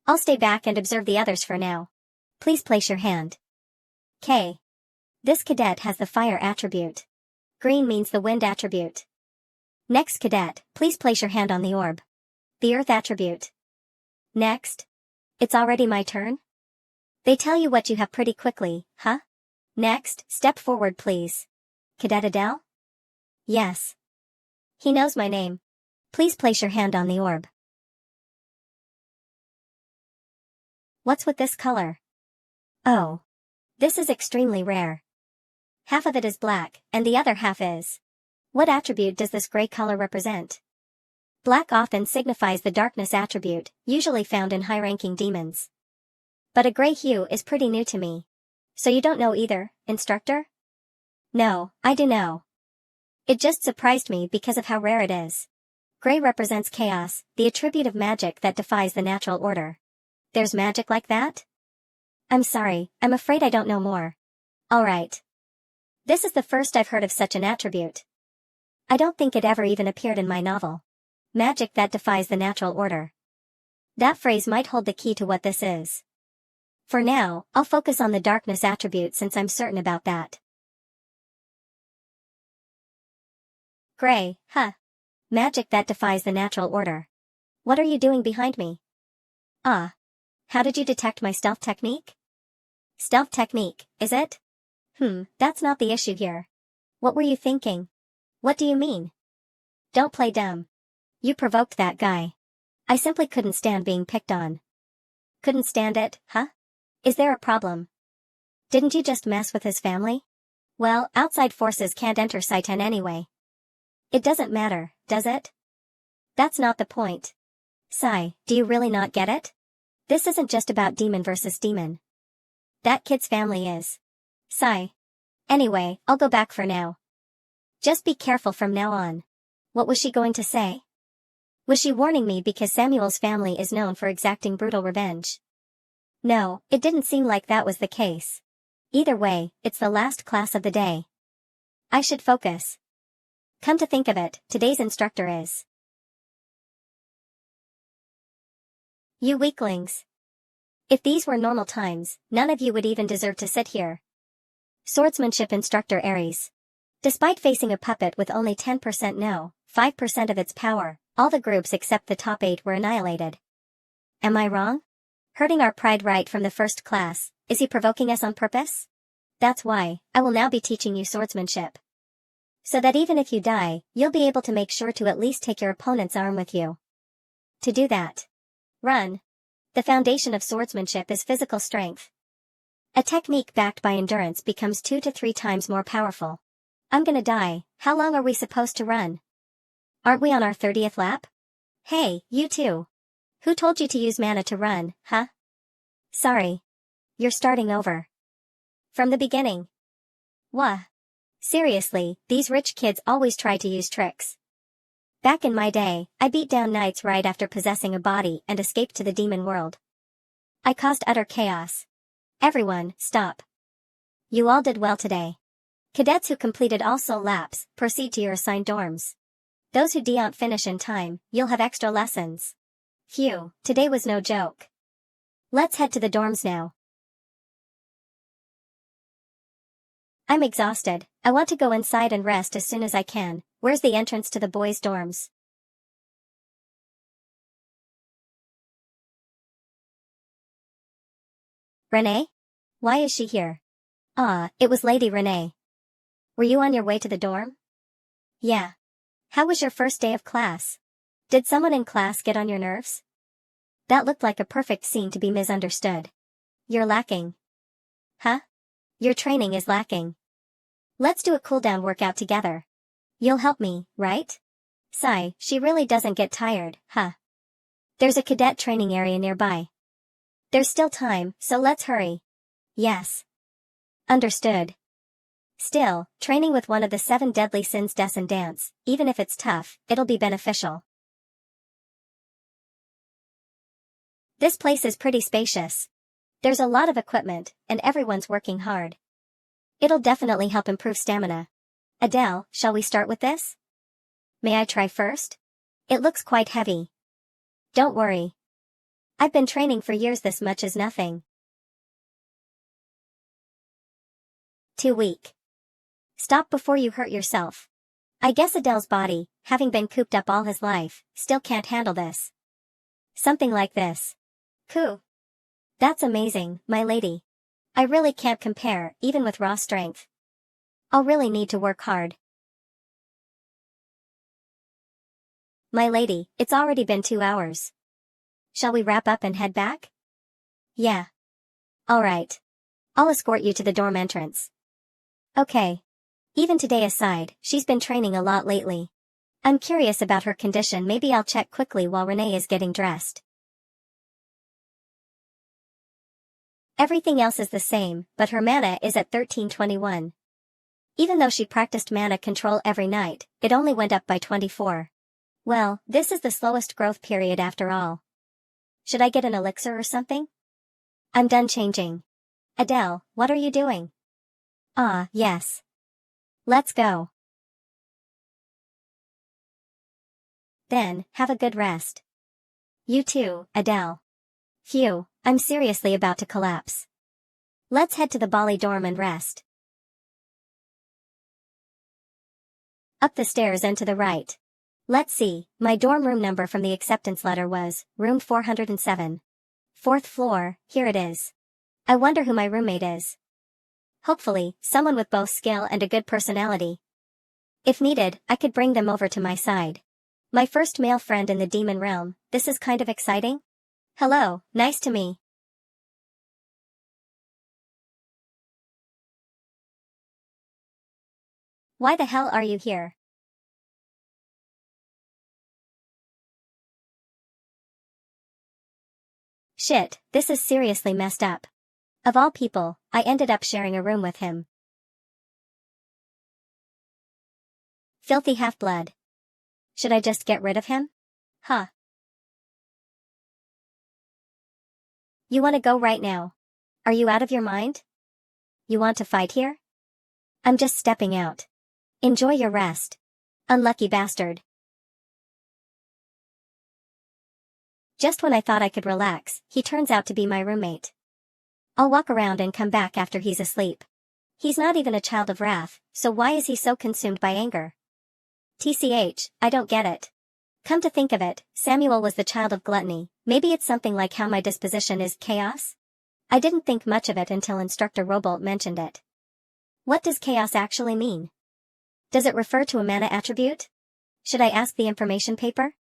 I'll stay back and observe the others for now. Please place your hand. K. This cadet has the fire attribute. Green means the wind attribute. Next cadet, please place your hand on the orb. The earth attribute. Next. It's already my turn? They tell you what you have pretty quickly, huh? Next, step forward please. Cadet Adele? Yes. He knows my name. Please place your hand on the orb. What's with this color? Oh. This is extremely rare. Half of it is black, and the other half is. What attribute does this gray color represent? Black often signifies the darkness attribute, usually found in high-ranking demons. But a gray hue is pretty new to me. So you don't know either, instructor? No, I do know. It just surprised me because of how rare it is. Gray represents chaos, the attribute of magic that defies the natural order. There's magic like that? I'm sorry, I'm afraid I don't know more. Alright. This is the first I've heard of such an attribute. I don't think it ever even appeared in my novel. Magic that defies the natural order. That phrase might hold the key to what this is. For now, I'll focus on the darkness attribute since I'm certain about that. Gray, huh? Magic that defies the natural order. What are you doing behind me? Ah. How did you detect my stealth technique? Stealth technique, is it? That's not the issue here. What were you thinking? What do you mean? Don't play dumb. You provoked that guy. I simply couldn't stand being picked on. Couldn't stand it, huh? Is there a problem? Didn't you just mess with his family? Well, outside forces can't enter Saitan anyway. It doesn't matter, does it? That's not the point. Sai, do you really not get it? This isn't just about demon versus demon. That kid's family is. Sai. Anyway, I'll go back for now. Just be careful from now on. What was she going to say? Was she warning me because Samuel's family is known for exacting brutal revenge? No, it didn't seem like that was the case. Either way, it's the last class of the day. I should focus. Come to think of it, today's instructor is. You weaklings. If these were normal times, none of you would even deserve to sit here. Swordsmanship instructor Ares. Despite facing a puppet with only 10% no, 5% of its power, all the groups except the top 8 were annihilated. Am I wrong? Hurting our pride right from the first class, is he provoking us on purpose? That's why, I will now be teaching you swordsmanship. So that even if you die, you'll be able to make sure to at least take your opponent's arm with you. To do that, run. The foundation of swordsmanship is physical strength. A technique backed by endurance becomes 2 to 3 times more powerful. I'm gonna die, how long are we supposed to run? Aren't we on our 30th lap? Hey, you two. Who told you to use mana to run, huh? Sorry. You're starting over. From the beginning. Wha? Seriously, these rich kids always try to use tricks. Back in my day, I beat down knights right after possessing a body and escaped to the demon world. I caused utter chaos. Everyone, stop. You all did well today. Cadets who completed all soul laps, proceed to your assigned dorms. Those who don't finish in time, you'll have extra lessons. Phew, today was no joke. Let's head to the dorms now. I'm exhausted, I want to go inside and rest as soon as I can. Where's the entrance to the boys' dorms? Renee? Why is she here? Ah, it was Lady Renee. Were you on your way to the dorm? Yeah. How was your first day of class? Did someone in class get on your nerves? That looked like a perfect scene to be misunderstood. You're lacking. Huh? Your training is lacking. Let's do a cool-down workout together. You'll help me, right? Sigh, she really doesn't get tired, huh? There's a cadet training area nearby. There's still time, so let's hurry. Yes. Understood. Still, training with one of the 7 deadly sins doesn't dance, even if it's tough, it'll be beneficial. This place is pretty spacious. There's a lot of equipment, and everyone's working hard. It'll definitely help improve stamina. Adele, shall we start with this? May I try first? It looks quite heavy. Don't worry. I've been training for years, this much is nothing. Too weak. Stop before you hurt yourself. I guess Adele's body, having been cooped up all his life, still can't handle this. Something like this. Cool. That's amazing, my lady. I really can't compare, even with raw strength. I'll really need to work hard. My lady, it's already been 2 hours. Shall we wrap up and head back? Yeah. Alright. I'll escort you to the dorm entrance. Okay. Even today aside, she's been training a lot lately. I'm curious about her condition, maybe I'll check quickly while Renee is getting dressed. Everything else is the same, but her mana is at 1321. Even though she practiced mana control every night, it only went up by 24. Well, this is the slowest growth period after all. Should I get an elixir or something? I'm done changing. Adele, what are you doing? Ah, yes. Let's go. Then, have a good rest. You too, Adele. Phew, I'm seriously about to collapse. Let's head to the Bali dorm and rest. Up the stairs and to the right. Let's see, my dorm room number from the acceptance letter was, room 407. Fourth floor, here it is. I wonder who my roommate is. Hopefully, someone with both skill and a good personality. If needed, I could bring them over to my side. My first male friend in the demon realm, this is kind of exciting. Hello, nice to meet. Why the hell are you here? Shit, this is seriously messed up. Of all people, I ended up sharing a room with him. Filthy half-blood. Should I just get rid of him? Huh. You want to go right now? Are you out of your mind? You want to fight here? I'm just stepping out. Enjoy your rest. Unlucky bastard. Just when I thought I could relax, he turns out to be my roommate. I'll walk around and come back after he's asleep. He's not even a child of wrath, so why is he so consumed by anger? TCH, I don't get it. Come to think of it, Samuel was the child of gluttony. Maybe it's something like how my disposition is chaos? I didn't think much of it until Instructor Robolt mentioned it. What does chaos actually mean? Does it refer to a mana attribute? Should I ask the information paper?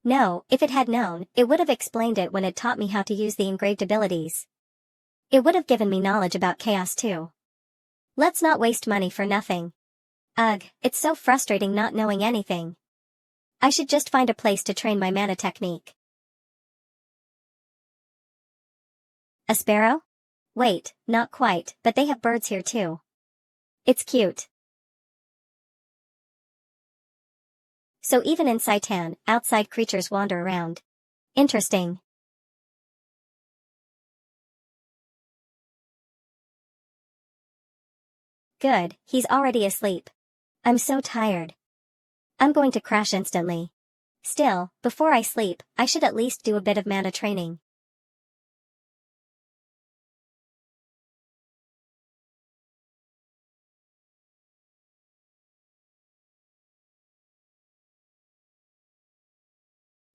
No, if it had known, it would have explained it when it taught me how to use the engraved abilities. It would have given me knowledge about chaos too. Let's not waste money for nothing. Ugh, it's so frustrating not knowing anything. I should just find a place to train my mana technique. A sparrow? Wait, not quite, but they have birds here too. It's cute. So even in Saitan, outside creatures wander around. Interesting. Good, he's already asleep. I'm so tired. I'm going to crash instantly. Still, before I sleep, I should at least do a bit of mana training.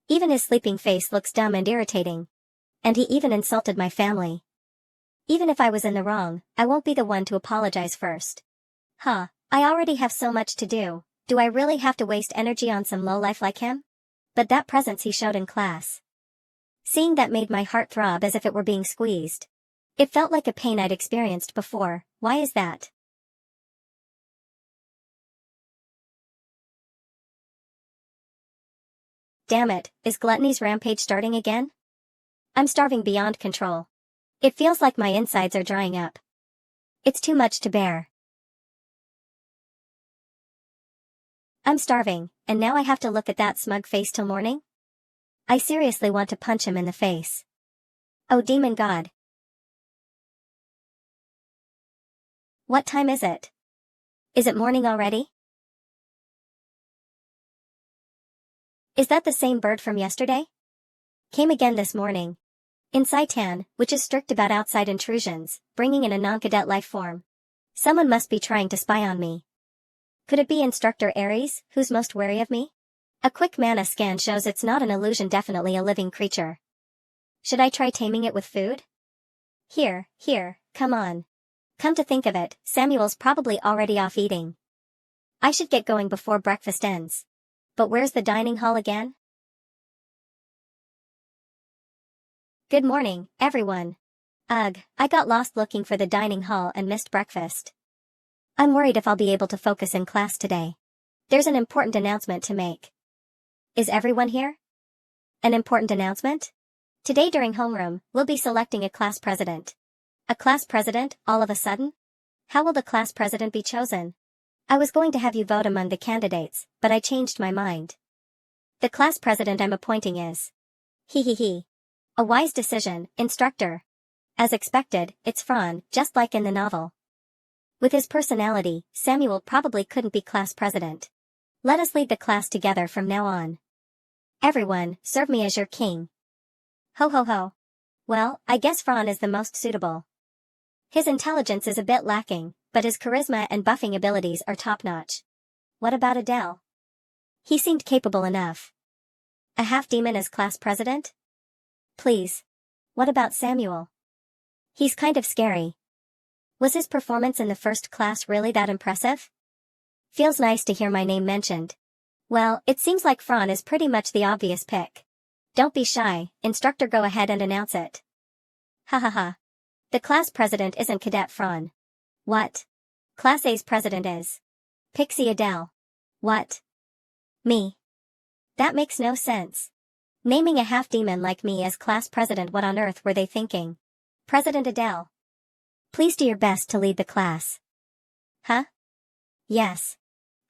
Even his sleeping face looks dumb and irritating. And he even insulted my family. Even if I was in the wrong, I won't be the one to apologize first. Huh, I already have so much to do. Do I really have to waste energy on some lowlife like him? But that presence he showed in class. Seeing that made my heart throb as if it were being squeezed. It felt like a pain I'd experienced before. Why is that? Damn it, is Gluttony's rampage starting again? I'm starving beyond control. It feels like my insides are drying up. It's too much to bear. I'm starving, and now I have to look at that smug face till morning? I seriously want to punch him in the face. Oh demon god. What time is it? Is it morning already? Is that the same bird from yesterday? Came again this morning. In Saitan, which is strict about outside intrusions, bringing in a non-cadet life form. Someone must be trying to spy on me. Could it be Instructor Ares, who's most wary of me? A quick mana scan shows it's not an illusion, definitely a living creature. Should I try taming it with food? Here, come on. Come to think of it, Samuel's probably already off eating. I should get going before breakfast ends. But where's the dining hall again? Good morning, everyone. Ugh, I got lost looking for the dining hall and missed breakfast. I'm worried if I'll be able to focus in class today. There's an important announcement to make. Is everyone here? An important announcement? Today during homeroom, we'll be selecting a class president. A class president, all of a sudden? How will the class president be chosen? I was going to have you vote among the candidates, but I changed my mind. The class president I'm appointing is. He. A wise decision, instructor. As expected, it's Fran, just like in the novel. With his personality, Samuel probably couldn't be class president. Let us lead the class together from now on. Everyone, serve me as your king. Ho ho ho. Well, I guess Fran is the most suitable. His intelligence is a bit lacking, but his charisma and buffing abilities are top-notch. What about Adele? He seemed capable enough. A half-demon as class president? Please. What about Samuel? He's kind of scary. Was his performance in the first class really that impressive? Feels nice to hear my name mentioned. Well, it seems like Fran is pretty much the obvious pick. Don't be shy, instructor, go ahead and announce it. Ha ha ha. The class president isn't Cadet Fran. What? Class A's president is Pixie Adele. What? Me. That makes no sense. Naming a half-demon like me as class president, what on earth were they thinking? President Adele. Please do your best to lead the class. Huh? Yes.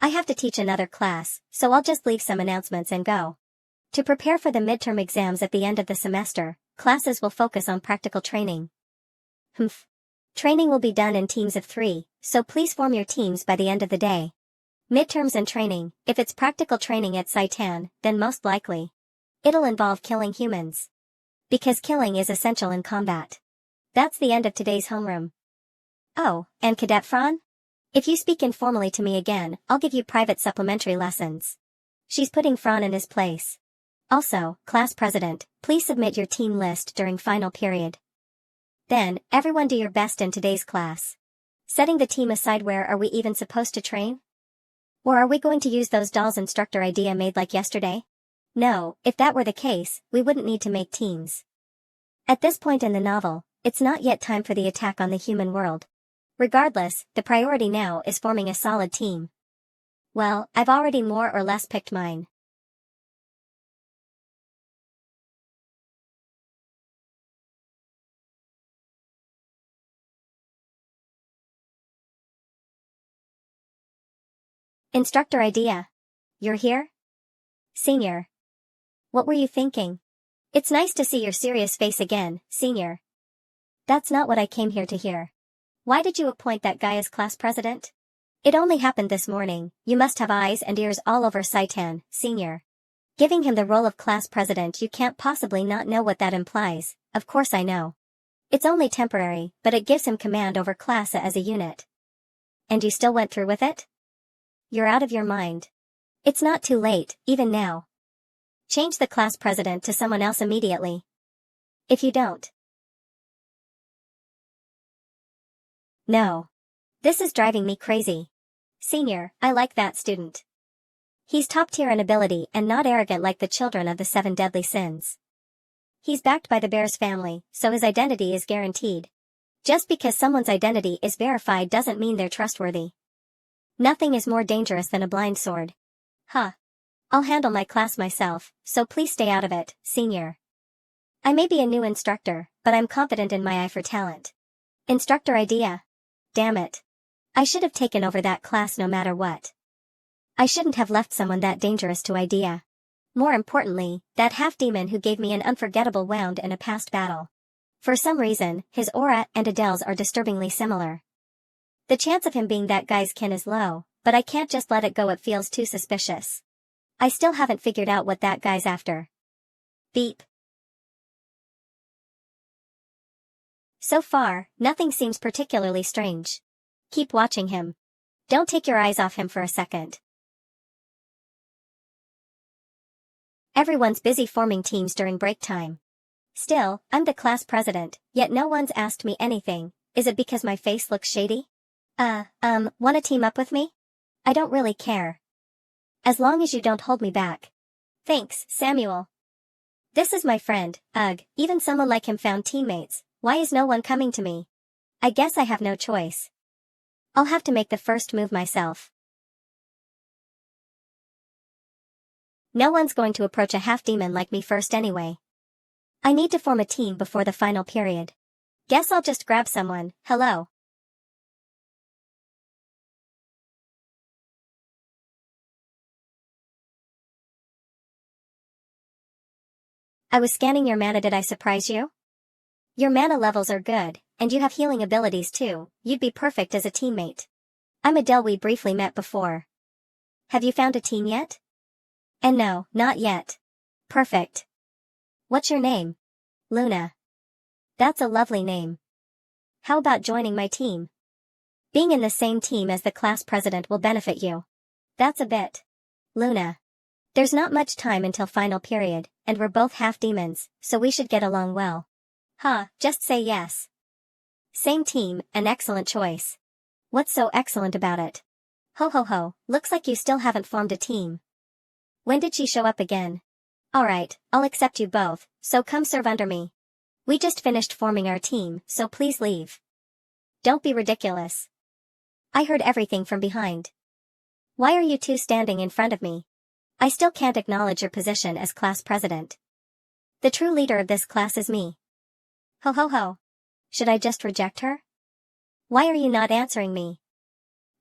I have to teach another class, so I'll just leave some announcements and go. To prepare for the midterm exams at the end of the semester, classes will focus on practical training. Humph. Training will be done in teams of 3, so please form your teams by the end of the day. Midterms and training, if it's practical training at Saitan, then most likely it'll involve killing humans. Because killing is essential in combat. That's the end of today's homeroom. Oh, and Cadet Fran? If you speak informally to me again, I'll give you private supplementary lessons. She's putting Fran in his place. Also, class president, please submit your team list during final period. Then, everyone do your best in today's class. Setting the team aside, where are we even supposed to train? Or are we going to use those dolls instructor idea made like yesterday? No, if that were the case, we wouldn't need to make teams. At this point in the novel, it's not yet time for the attack on the human world. Regardless, the priority now is forming a solid team. Well, I've already more or less picked mine. Instructor idea. You're here? Senior. What were you thinking? It's nice to see your serious face again, Senior. That's not what I came here to hear. Why did you appoint that guy as class president? It only happened this morning. You must have eyes and ears all over Saitan, Senior. Giving him the role of class president, you can't possibly not know what that implies. Of course I know. It's only temporary, but it gives him command over class A as a unit. And you still went through with it? You're out of your mind. It's not too late, even now. Change the class president to someone else immediately. If you don't. No. This is driving me crazy. Senior, I like that student. He's top tier in ability and not arrogant like the children of the 7 deadly sins. He's backed by the Bears family, so his identity is guaranteed. Just because someone's identity is verified doesn't mean they're trustworthy. Nothing is more dangerous than a blind sword. Huh. I'll handle my class myself, so please stay out of it, Senior. I may be a new instructor, but I'm confident in my eye for talent. Instructor idea. Damn it. I should have taken over that class no matter what. I shouldn't have left someone that dangerous to idea. More importantly, that half-demon who gave me an unforgettable wound in a past battle. For some reason, his aura and Adele's are disturbingly similar. The chance of him being that guy's kin is low, but I can't just let it go, it feels too suspicious. I still haven't figured out what that guy's after. Beep. So far, nothing seems particularly strange. Keep watching him. Don't take your eyes off him for a second. Everyone's busy forming teams during break time. Still, I'm the class president, yet no one's asked me anything. Is it because my face looks shady? Wanna team up with me? I don't really care. As long as you don't hold me back. Thanks, Samuel. This is my friend. Ugh, even someone like him found teammates. Why is no one coming to me? I guess I have no choice. I'll have to make the first move myself. No one's going to approach a half-demon like me first anyway. I need to form a team before the final period. Guess I'll just grab someone. Hello. I was scanning your mana. Did I surprise you? Your mana levels are good, and you have healing abilities too. You'd be perfect as a teammate. I'm Adele, we briefly met before. Have you found a team yet? And no, not yet. Perfect. What's your name? Luna. That's a lovely name. How about joining my team? Being in the same team as the class president will benefit you. That's a bit. Luna. There's not much time until final period, and we're both half demons, so we should get along well. Just say yes. Same team, an excellent choice. What's so excellent about it? Ho ho ho, looks like you still haven't formed a team. When did she show up again? Alright, I'll accept you both, so come serve under me. We just finished forming our team, so please leave. Don't be ridiculous. I heard everything from behind. Why are you two standing in front of me? I still can't acknowledge your position as class president. The true leader of this class is me. Ho ho ho. Should I just reject her? Why are you not answering me?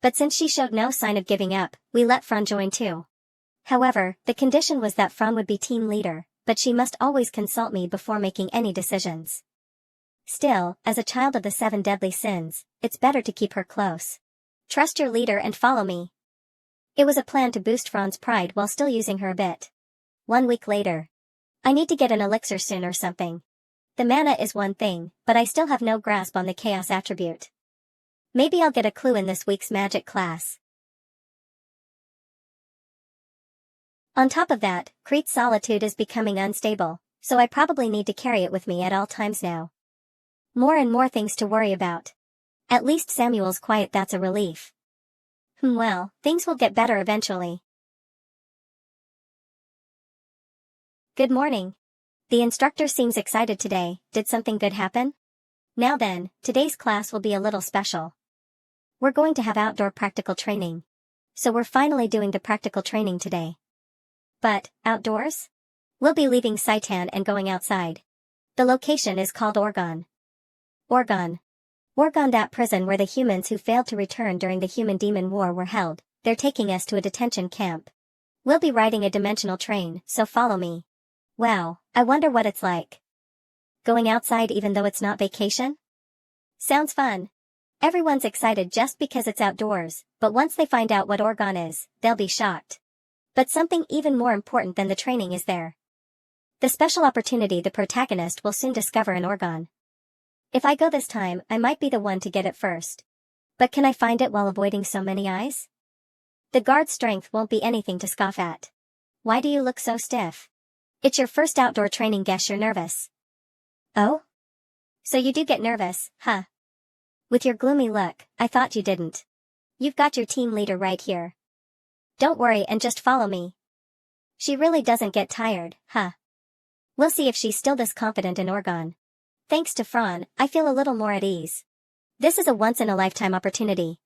But since she showed no sign of giving up, we let Fran join too. However, the condition was that Fran would be team leader, but she must always consult me before making any decisions. Still, as a child of the 7 deadly sins, it's better to keep her close. Trust your leader and follow me. It was a plan to boost Fran's pride while still using her a bit. 1 week later. I need to get an elixir soon or something. The mana is one thing, but I still have no grasp on the chaos attribute. Maybe I'll get a clue in this week's magic class. On top of that, Crete's solitude is becoming unstable, so I probably need to carry it with me at all times now. More and more things to worry about. At least Samuel's quiet, that's a relief. Well, things will get better eventually. Good morning. The instructor seems excited today. Did something good happen? Now then, today's class will be a little special. We're going to have outdoor practical training. So we're finally doing the practical training today. But, outdoors? We'll be leaving Saitan and going outside. The location is called Orgon. Orgon, that prison where the humans who failed to return during the Human-Demon War were held. They're taking us to a detention camp. We'll be riding a dimensional train, so follow me. Wow, I wonder what it's like. Going outside even though it's not vacation? Sounds fun. Everyone's excited just because it's outdoors, but once they find out what Orgon is, they'll be shocked. But something even more important than the training is there. The special opportunity the protagonist will soon discover in Orgon. If I go this time, I might be the one to get it first. But can I find it while avoiding so many eyes? The guard's strength won't be anything to scoff at. Why do you look so stiff? It's your first outdoor training, guess you're nervous. Oh? So you do get nervous, huh? With your gloomy look, I thought you didn't. You've got your team leader right here. Don't worry and just follow me. She really doesn't get tired, huh? We'll see if she's still this confident in Orgon. Thanks to Fran, I feel a little more at ease. This is a once-in-a-lifetime opportunity.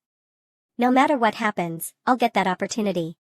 No matter what happens, I'll get that opportunity.